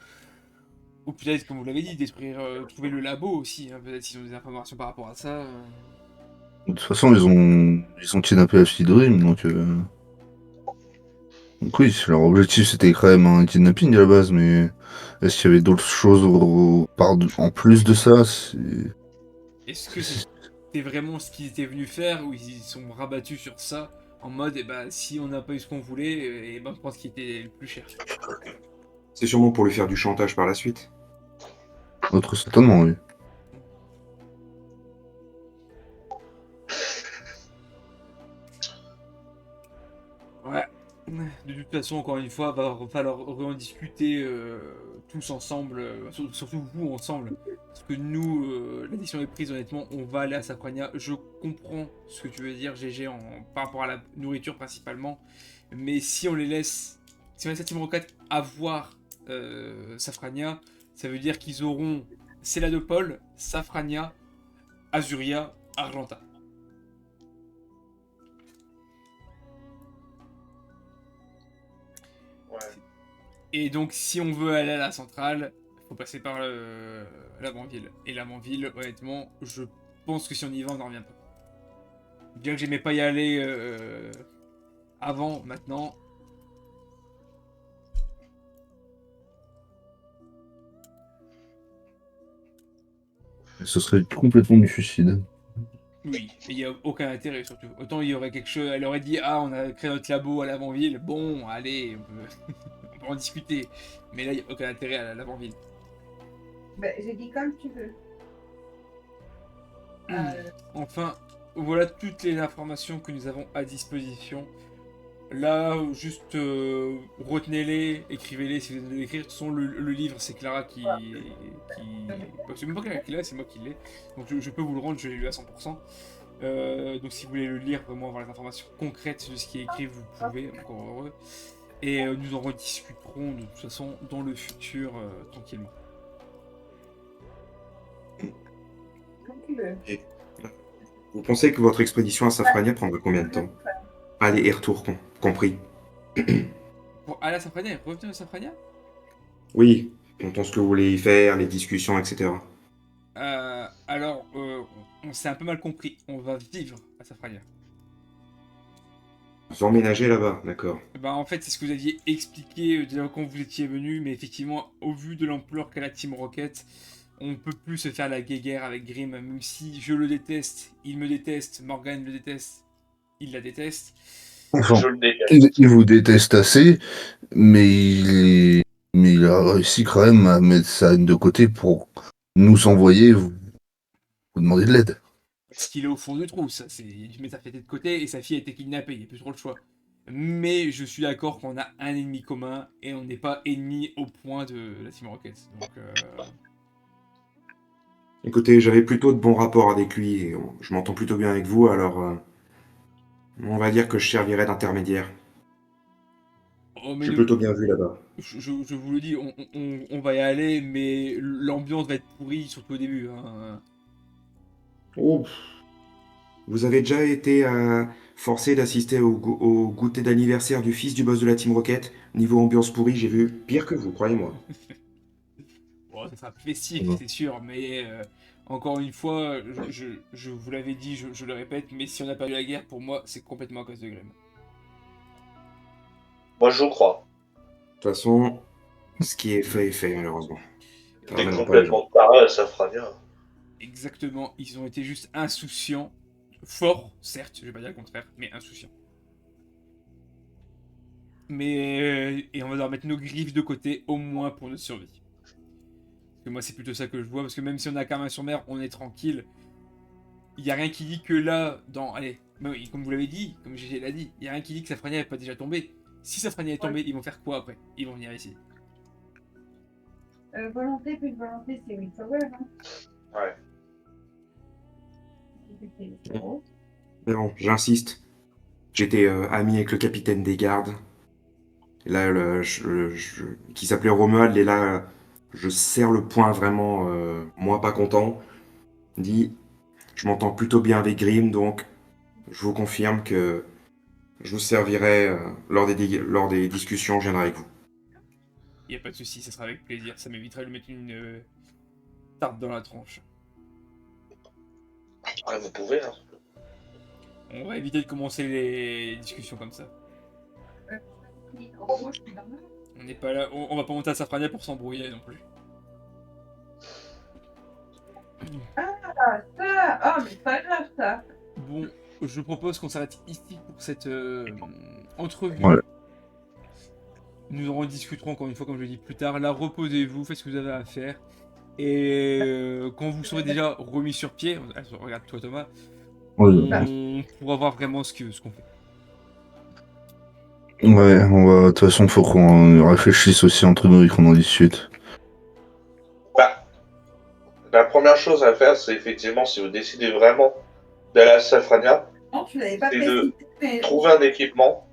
peut-être, comme vous l'avez dit, détruire, trouver le labo aussi. Hein. Peut-être s'ils ont des informations par rapport à ça. De toute façon, ils ont kidnappé la fille de Dream, donc oui, leur objectif c'était quand même un kidnapping à la base, mais est-ce qu'il y avait d'autres choses en plus de ça? Est-ce que C'est- c'était vraiment ce qu'ils étaient venus faire, ou ils sont rabattus sur ça, en mode, eh ben, si on n'a pas eu ce qu'on voulait, eh ben, on prend ce qui était le plus cher. C'est sûrement pour lui faire du chantage par la suite. Autre certainement, oui. Ouais. De toute façon, encore une fois, va falloir en discuter tous ensemble, surtout vous ensemble. Parce que nous, la décision est prise, honnêtement, on va aller à Safrania. Je comprends ce que tu veux dire, GG, par rapport à la nourriture principalement. Mais si on les laisse, si on laisse la Team Rocket avoir Safrania, ça veut dire qu'ils auront Céladopol, Safrania, Azuria, Argenta. Ouais. Et donc, si on veut aller à la centrale, faut passer par l'avant-ville. Et l'avant-ville, honnêtement, je pense que si on y va, on n'en revient pas. Bien que j'aimais pas y aller avant, maintenant. Ce serait complètement du suicide. Oui, il n'y a aucun intérêt surtout. Autant il y aurait quelque chose, elle aurait dit ah on a créé notre labo à l'avant-ville, bon allez, on peut en discuter. Mais là, il n'y a aucun intérêt à l'avant-ville. Bah, j'ai dit comme tu veux. Enfin, voilà toutes les informations que nous avons à disposition. Là, juste retenez-les, écrivez-les si vous devez l'écrire. De toute façon, le livre, c'est Clara bah, c'est même pas Clara qui l'a, c'est moi qui l'ai. Donc je peux vous le rendre, je l'ai lu à 100%. Donc si vous voulez le lire, vraiment avoir les informations concrètes de ce qui est écrit, vous pouvez, encore heureux. Et nous en rediscuterons de toute façon dans le futur, tranquillement. Comme tu veux. Et vous pensez que votre expédition à Safrania prendra combien de temps? Aller et retour compris. Pour aller à Safrania, revenir à Safrania. Oui, on ce que vous voulez y faire, les discussions, etc. Alors, on s'est un peu mal compris. On va vivre à Safrania. Vous emménagez là-bas, d'accord. Bah, en fait, c'est ce que vous aviez expliqué déjà quand vous étiez venu, mais effectivement, au vu de l'ampleur qu'a la Team Rocket, on peut plus se faire la guéguerre avec Grimm, même si je le déteste, il me déteste, Morgan le déteste, il la déteste. Enfin, Je le dégage. il vous déteste assez, mais il a réussi quand même à mettre sa haine de côté pour nous envoyer, vous demander de l'aide. Ce qu'il est au fond du trou, ça, c'est, il met sa fête de côté et sa fille a été kidnappée, il n'y a plus trop le choix. Mais je suis d'accord qu'on a un ennemi commun et on n'est pas ennemi au point de la Team Rocket. Donc, Écoutez, j'avais plutôt de bons rapports avec lui et je m'entends plutôt bien avec vous, alors on va dire que je servirai d'intermédiaire. oh, Je mais suis plutôt bien vu là-bas. je vous le dis, on va y aller, mais l'ambiance va être pourrie, surtout au début. Hein. Oh, vous avez déjà été forcé d'assister au goûter d'anniversaire du fils du boss de la Team Rocket? Niveau ambiance pourrie, j'ai vu pire que vous, croyez-moi. Bon, ça sera festif, Ouais. c'est sûr, mais encore une fois, je vous l'avais dit, je le répète, mais si on n'a pas eu la guerre, pour moi, c'est complètement à cause de Grimm. Moi, je crois. De toute façon, ce qui est fait, malheureusement. Ça T'es ramènera pas les gens. complètement taré, ça fera bien. Exactement, ils ont été juste insouciants, forts, certes, je vais pas dire le contraire, mais insouciants. Mais et on va devoir mettre nos griffes de côté, au moins pour notre survie. Parce que moi, c'est plutôt ça que je vois, parce que même si on a Carmin sur mer, on est tranquille. Il y a rien qui dit que là, allez, comme vous l'avez dit, comme GG l'a dit, il y a rien qui dit que Safrania n'est pas déjà tombé. Si Safrania est tombé, ils vont faire quoi après? Ils vont venir ici. Volonté plus volonté, c'est oui, power. Hein. Ouais. Mais bon, j'insiste. J'étais ami avec le capitaine des gardes. Et là, qui s'appelait Romuald, et là, je serre le poing vraiment, moi pas content. Il dit, je m'entends plutôt bien avec Grimm, donc je vous confirme que je vous servirai lors des discussions, je viendrai avec vous. Il n'y a pas de souci, ça sera avec plaisir. Ça m'évitera de lui mettre une tarte dans la tronche. Ouais, vous pouvez, hein. On va éviter de commencer les discussions comme ça. On n'est pas là, on va pas monter à Safrania pour s'embrouiller non plus. Ah, ça! Oh, mais c'est pas grave, ça! Bon, je propose qu'on s'arrête ici pour cette entrevue. Ouais. Nous en rediscuterons encore une fois, comme je l'ai dit plus tard. Là, reposez-vous, faites ce que vous avez à faire. Et quand vous serez déjà remis sur pied, regarde toi Thomas, Ouais, on pourra voir vraiment ce qu'on fait. ouais, de toute façon, faut qu'on réfléchisse aussi entre nous et qu'on en discute. Bah, la première chose à faire, c'est effectivement, si vous décidez vraiment d'aller à Safrania, Non, tu l'avais pas c'est précisé, de mais... trouver un équipement,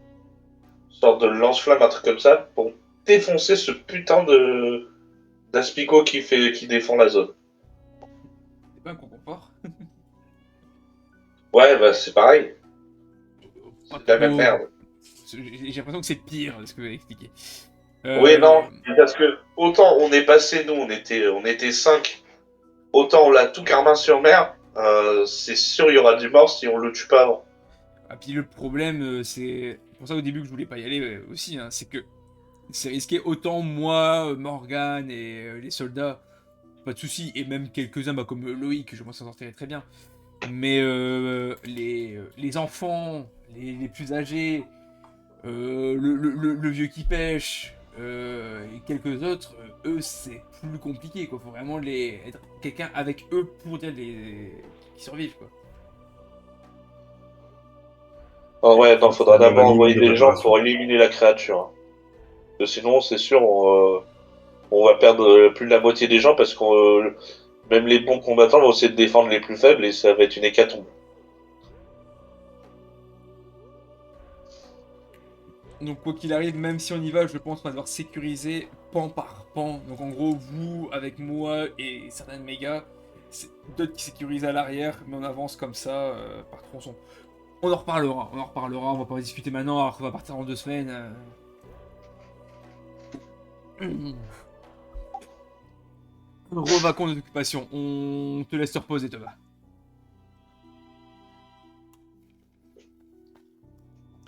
une sorte de lance-flamme, un truc comme ça, pour défoncer ce putain de d'Aspico qui défend la zone. C'est pas un confort. Ouais, bah c'est pareil. Pas C'est la même trop. merde. J'ai l'impression que c'est pire de ce que vous avez expliqué. Oui, non, parce que autant on est passé, nous, on était 5, autant on l'a tout Carmin sur mer, c'est sûr il y aura du mort si on le tue pas avant. Ah, puis le problème, c'est pour ça au début que je voulais pas y aller aussi, hein, c'est que c'est risqué autant moi, Morgan et les soldats, pas de soucis, et même quelques-uns bah, comme Loïc, je m'en sortirais très bien. Mais les enfants, les plus âgés, le vieux qui pêche, Et quelques autres, eux, c'est plus compliqué, quoi. Faut vraiment être quelqu'un avec eux pour dire qu'ils survivent, quoi. Ah ouais, non, Ça faudra demande un d'abord minimum envoyer de des gens préparation. pour éliminer la créature, hein. Parce que sinon, c'est sûr, on va perdre plus de la moitié des gens parce que même les bons combattants vont essayer de défendre les plus faibles et ça va être une hécatombe. Donc quoi qu'il arrive, même si on y va, je pense qu'on va devoir sécuriser pan par pan. Donc en gros, vous, avec moi et certains de mes gars, c'est d'autres qui sécurisent à l'arrière, mais on avance comme ça, par tronçon. On en reparlera, on va pas discuter maintenant, alors qu'on va partir en 2 semaines. Revacons nos occupations, on te laisse te reposer, Thomas.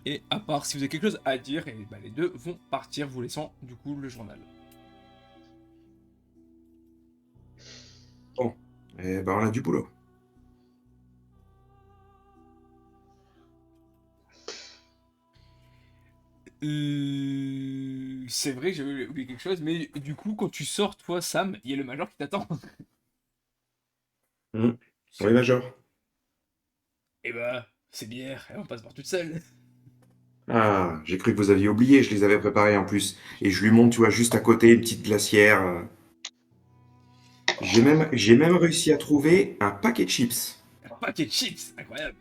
Et à part si vous avez quelque chose à dire, et bah, les deux vont partir, vous laissant du coup le journal. Bon, eh ben on a du boulot. C'est vrai, j'avais oublié quelque chose, mais du coup, quand tu sors, toi, Sam, il y a le major qui t'attend. Hmm. Oui, Major. Et bah, c'est bière, elle va pas se voir toute seule. Ah, j'ai cru que vous aviez oublié, je les avais préparés en plus. Et je lui montre, tu vois, juste à côté, une petite glacière. J'ai même réussi à trouver un paquet de chips. Un paquet de chips, incroyable.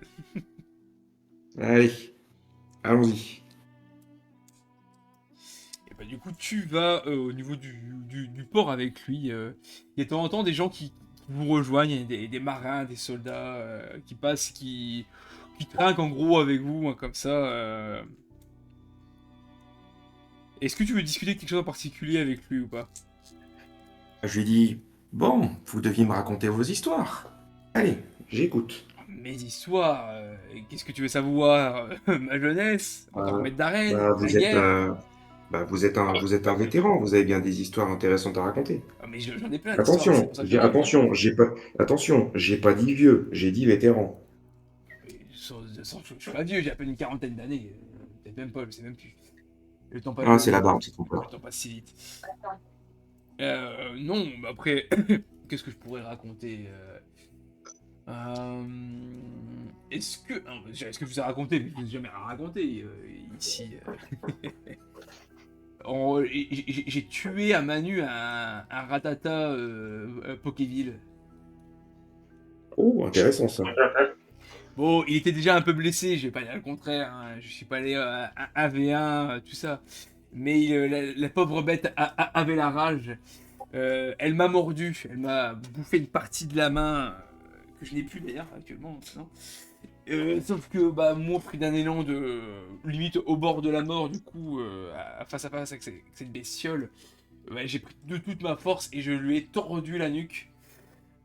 Allez, allons-y. Et bah, du coup, tu vas au niveau du port avec lui. Il y a de temps en temps des gens qui vous rejoignent, des marins, des soldats qui passent, qui trinquent en gros avec vous, hein, comme ça. Est-ce que tu veux discuter de quelque chose en particulier avec lui ou pas? Je lui dis, bon, vous deviez me raconter vos histoires. Allez, j'écoute. Mes histoires, qu'est-ce que tu veux savoir? Ma jeunesse, en tant que Bah, maître d'arène, bah, la vous êtes, guerre. vous êtes un vétéran, vous avez bien des histoires intéressantes à raconter. Ah, mais j'en ai plein d'histoires, c'est Attention, pour ça que je viens. attention, j'ai pas dit vieux, j'ai dit vétéran. Je suis pas vieux, j'ai à peine une quarantaine d'années. Peut-être même pas, je sais même plus. Le temps passe, Ah, c'est la barbe qui trompe le pas. temps passe si vite. Non, mais après, qu'est-ce que je pourrais raconter Est-ce que. Non, déjà, est-ce que je vous ai raconté? Mais je vous ai jamais rien raconté ici. J'ai tué à Manu un ratata Pokéville. Oh, intéressant ça. Bon, il était déjà un peu blessé, je vais pas dire le contraire, hein, je suis pas allé à 1v1, tout ça. Mais la pauvre bête avait la rage. Elle m'a mordu, elle m'a bouffé une partie de la main, que je n'ai plus d'ailleurs actuellement maintenant. Sauf que bah, moi, pris d'un élan de limite au bord de la mort, du coup, face à face avec cette bestiole, bah, j'ai pris de toute ma force et je lui ai tordu la nuque.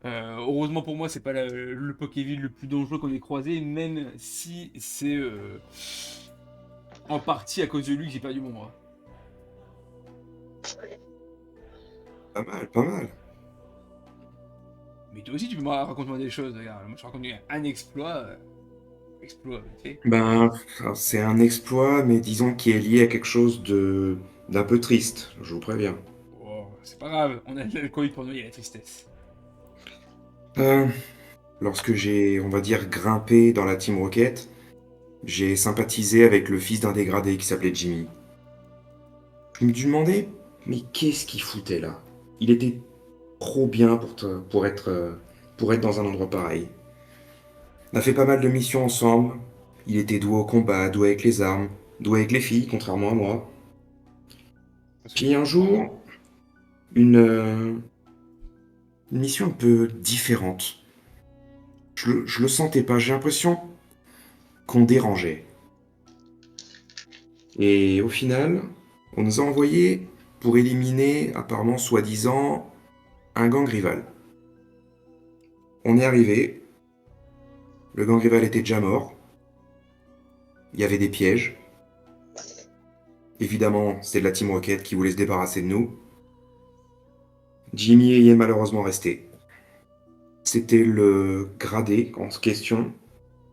Heureusement pour moi, c'est pas le Pokéville le plus dangereux qu'on ait croisé, même si c'est en partie à cause de lui que j'ai perdu mon bras. Pas mal, pas mal. Mais toi aussi, tu peux me raconter des choses. Regarde, moi, je raconte un exploit. Exploit, ok. Ben, c'est un exploit, mais disons qui est lié à quelque chose d'un peu triste, je vous préviens. Oh, c'est pas grave, on a de l'alcoolique pour noyer la tristesse. Euh, Lorsque j'ai, on va dire, grimpé dans la Team Rocket, j'ai sympathisé avec le fils d'un dégradé qui s'appelait Jimmy. Je me demandais, mais qu'est-ce qu'il foutait là? Il était trop bien pour être dans un endroit pareil. On a fait pas mal de missions ensemble. Il était doué au combat, doué avec les armes, doué avec les filles, contrairement à moi. Puis un jour, une mission un peu différente. Je le sentais pas, j'ai l'impression qu'on dérangeait. Et au final, on nous a envoyés pour éliminer, apparemment, soi-disant, un gang rival. On est arrivé, le gang rival était déjà mort, il y avait des pièges. Évidemment, c'était de la Team Rocket qui voulait se débarrasser de nous. Jimmy y est malheureusement resté. C'était le gradé en question,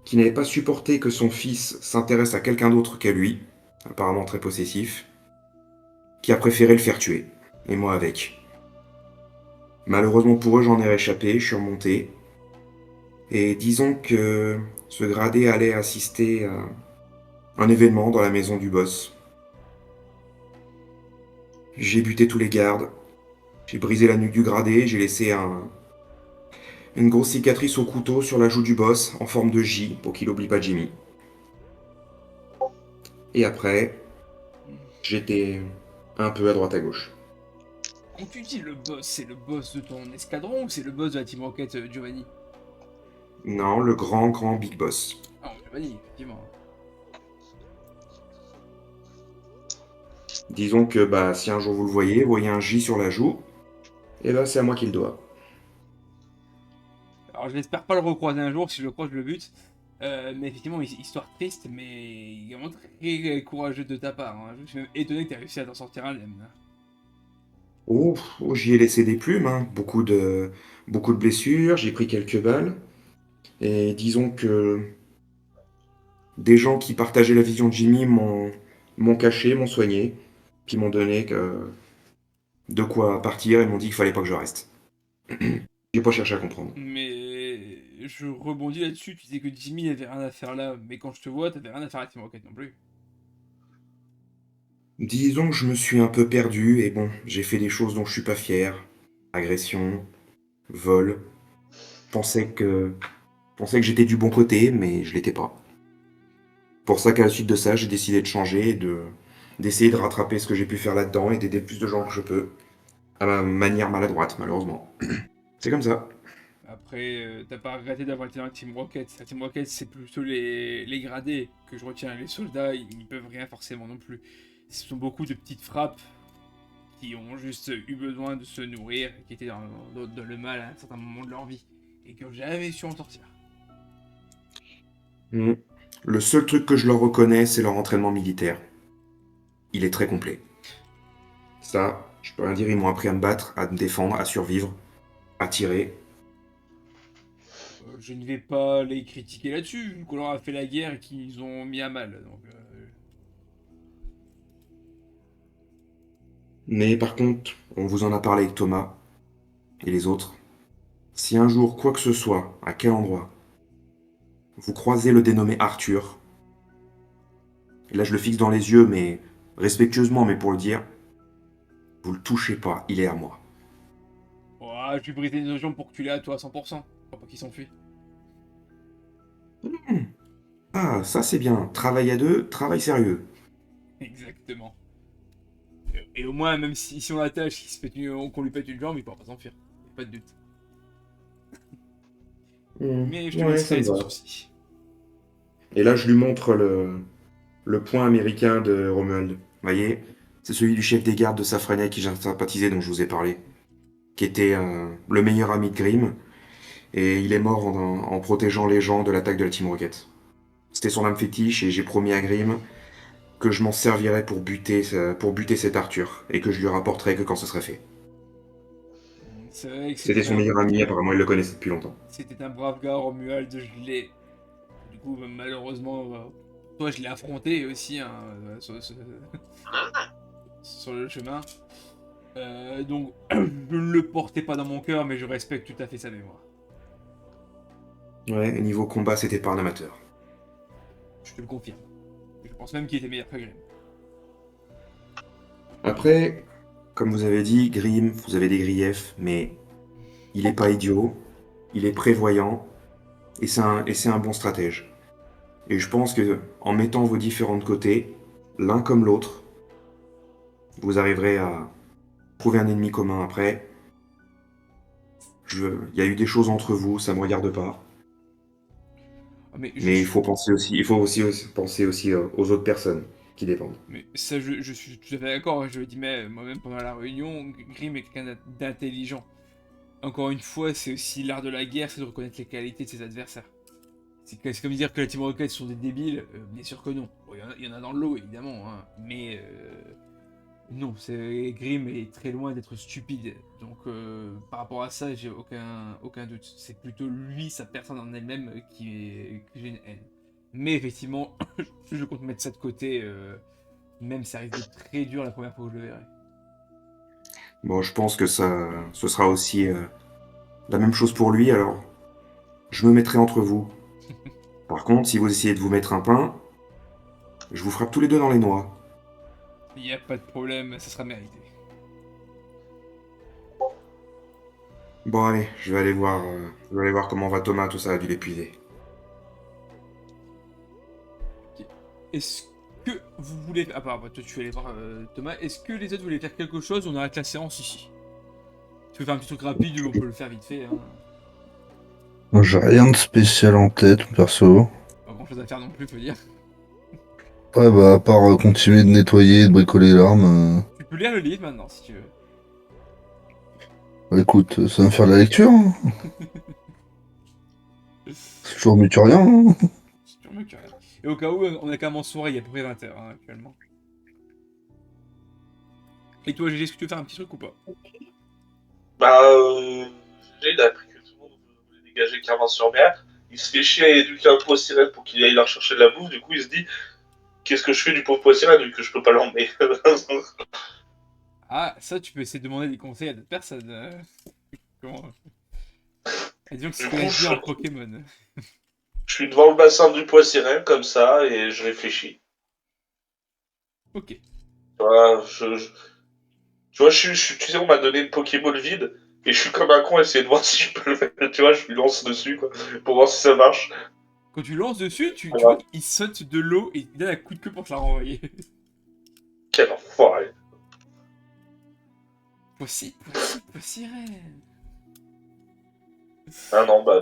qui n'avait pas supporté que son fils s'intéresse à quelqu'un d'autre qu'à lui, apparemment très possessif. qui a préféré le faire tuer, et moi avec. Malheureusement pour eux, j'en ai réchappé, je suis remonté, et disons que ce gradé allait assister à un événement dans la maison du boss. J'ai buté tous les gardes, j'ai brisé la nuque du gradé, j'ai laissé une grosse cicatrice au couteau sur la joue du boss en forme de J pour qu'il oublie pas Jimmy. Et après, j'étais un peu à droite à gauche. Quand tu dis le boss, c'est le boss de ton escadron ou c'est le boss de la Team Rocket, Giovanni? Non, le grand big boss. Ah, Giovanni, effectivement. Disons que bah si un jour vous le voyez un J sur la joue, et ben c'est à moi qu'il doit. Alors, je n'espère pas le recroiser un jour, si je le croise, je le bute. Mais effectivement, histoire triste, mais également très courageux de ta part, hein. Je suis même étonné que tu aies réussi à t'en sortir indemne. Oh, j'y ai laissé des plumes, hein. Beaucoup de blessures, j'ai pris quelques balles. Et disons que des gens qui partageaient la vision de Jimmy m'ont caché, m'ont soigné, puis m'ont donné de quoi partir et m'ont dit qu'il fallait pas que je reste. J'ai pas cherché à comprendre. Mais je rebondis là-dessus, tu disais que Jimmy n'avait rien à faire là, mais quand je te vois, t'avais rien à faire à Team Rocket non plus. Disons que je me suis un peu perdu et bon, j'ai fait des choses dont je suis pas fier. Agression, vol. Pensais que, pensais que j'étais du bon côté, mais je l'étais pas. Pour ça qu'à la suite de ça, j'ai décidé de changer d'essayer de rattraper ce que j'ai pu faire là-dedans et d'aider le plus de gens que je peux. À ma manière maladroite, malheureusement. C'est comme ça. Après, t'as pas regretté d'avoir été dans la Team Rocket. La Team Rocket, c'est plutôt les gradés que je retiens. Les soldats, ils peuvent rien forcément non plus. Ce sont beaucoup de petites frappes qui ont juste eu besoin de se nourrir, qui étaient dans le mal à un certain moment de leur vie, et qui ont jamais su en sortir. Mm. Le seul truc que je leur reconnais, c'est leur entraînement militaire. Il est très complet. Ça, je peux rien dire, ils m'ont appris à me battre, à me défendre, à survivre, à tirer. Je ne vais pas les critiquer là-dessus, vu qu'on leur a fait la guerre et qu'ils ont mis à mal. Donc, Mais par contre, on vous en a parlé avec Thomas et les autres. Si un jour, quoi que ce soit, à quel endroit, vous croisez le dénommé Arthur, et là je le fixe dans les yeux, mais respectueusement, mais pour le dire, vous le touchez pas, il est à moi. oh, je vais briser une jambes pour que tu l'aies à toi à 100%. Faut pas qu'il s'enfuit. Hmm. Ah, ça c'est bien. Travail à deux, travail sérieux. Exactement. Et au moins, même si on l'attache, qu'on lui pète une jambe, il pourra pas s'enfuir. Y a pas de doute. Mais je te Ouais, ça laisserai me sans va. souci. Et là, je lui montre le point américain de Romuald. Vous voyez, c'est celui du chef des gardes de Safrania qui j'ai sympathisé, dont je vous ai parlé, qui était le meilleur ami de Grimm, et il est mort en protégeant les gens de l'attaque de la Team Rocket. C'était son âme fétiche, et j'ai promis à Grimm que je m'en servirais pour buter cet Arthur, et que je lui rapporterais que quand ce serait fait. C'est vrai que C'était son meilleur ami, apparemment il le connaissait depuis longtemps. c'était un brave gars, Romuald, je l'ai. Du coup, malheureusement, toi, je l'ai affronté aussi, hein, sur le chemin. Donc, je ne le portais pas dans mon cœur, mais je respecte tout à fait sa mémoire. Ouais, et niveau combat, c'était pas un amateur. Je te le confirme. Je pense même qu'il était meilleur que Grimm. Après, comme vous avez dit, Grimm, vous avez des griefs, mais il est pas idiot, il est prévoyant, et c'est un bon stratège. Et je pense que en mettant vos différents de côté, l'un comme l'autre, vous arriverez à trouver un ennemi commun après. Il y a eu des choses entre vous, ça me regarde pas. Ah, mais je Mais suis. il faut aussi penser aussi aux autres personnes qui dépendent. Mais ça, je suis tout à fait d'accord, hein. Je le dis mais moi-même pendant la réunion, Grimm est quelqu'un d'intelligent. Encore une fois, c'est aussi l'art de la guerre, c'est de reconnaître les qualités de ses adversaires. C'est comme dire que la Team Rocket sont des débiles, bien sûr que non. Bon, il y en a dans le lot, évidemment, hein, mais non, Grimm est très loin d'être stupide. Donc par rapport à ça, j'ai aucun doute. C'est plutôt lui, sa personne en elle-même, que j'ai une haine. Mais effectivement, je compte mettre ça de côté Même ça risque d'être très dur la première fois que je le verrai. Bon, je pense que ce sera aussi la même chose pour lui, alors je me mettrai entre vous. Par contre, si vous essayez de vous mettre un pain, je vous frappe tous les deux dans les noix. Il n'y a pas de problème, ça sera mérité. Bon, allez, je vais aller voir comment va Thomas, tout ça a dû l'épuiser. Est-ce que vous voulez... Ah bah, toi tu vas aller voir Thomas. Est-ce que les autres voulaient faire quelque chose? On arrête la séance ici. Tu veux faire un petit truc rapide ou on peut le faire vite fait, hein. Moi, j'ai rien de spécial en tête, perso. Pas grand chose à faire non plus, faut dire. Ouais, bah, à part continuer de nettoyer et de bricoler l'arme, Tu peux lire le livre maintenant si tu veux. bah, écoute, ça va me faire de la lecture, hein. C'est toujours mieux que rien, hein. C'est toujours mieux que rien. Et au cas où, on est quand même en soirée, il y a à peu près 20h actuellement. Et toi, GG, est-ce que tu veux faire un petit truc ou pas? Bah, il a appris que tout le monde voulait dégager Clermont-sur-Mer. Il se fait chier à éduquer un pauvre sirène pour qu'il aille leur chercher de la bouffe. Du coup, il se dit, qu'est-ce que je fais du pauvre sirène vu que je peux pas l'emmener? Ah, ça, tu peux essayer de demander des conseils à d'autres personnes. Comment... Et disons que Du c'est coup, bien je, en Pokémon. je suis devant le bassin du poids sirène comme ça et je réfléchis. Ok. Tu vois, tu vois, tu sais, on m'a donné une Pokéball vide et je suis comme un con à essayer de voir si je peux le faire. Tu vois, je lui lance dessus quoi, pour voir si ça marche. Quand tu lances dessus, tu vois Voilà. qu'il saute de l'eau et il donne un coup de queue pour te la renvoyer. Quel enfoiré. Possible, sirène. Ah non, bah,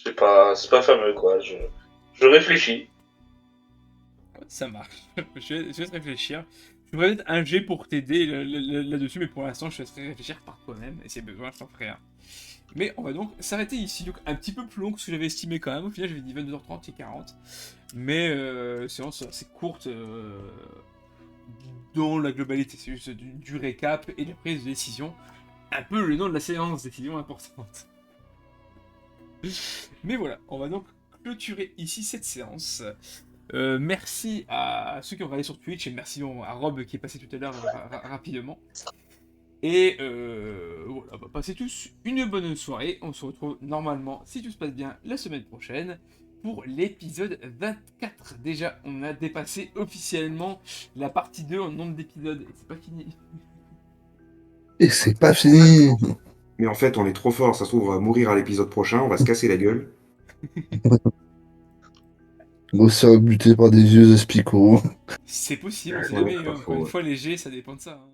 c'est pas fameux quoi. Je réfléchis. Ça marche. Je vais te réfléchir. Je vais mettre un G pour t'aider là-dessus, mais pour l'instant, je te laisserai réfléchir par toi-même. Et si besoin, je t'en ferai un. Mais on va donc s'arrêter ici. Donc un petit peu plus long que ce que j'avais estimé quand même. Au final, j'avais dit 22h30 et 40. Mais séance assez courte dans la globalité. C'est juste du récap et de la prise de décision. Un peu le nom de la séance, décision importante. Mais voilà, on va donc clôturer ici cette séance. Merci à ceux qui ont regardé sur Twitch et merci à Rob qui est passé tout à l'heure rapidement. Et voilà, bah, passez tous une bonne soirée. On se retrouve normalement, si tout se passe bien, la semaine prochaine pour l'épisode 24. Déjà, on a dépassé officiellement la partie 2 en nombre d'épisodes et c'est pas fini. Et c'est pas fini. Mais en fait, on est trop fort, ça se trouve, on va mourir à l'épisode prochain, on va se casser la gueule. On va se faire buter par des vieux aspicots. C'est possible, on sait Ouais, jamais. c'est pas Encore faux, une ouais. fois, les G, ça dépend de ça, hein.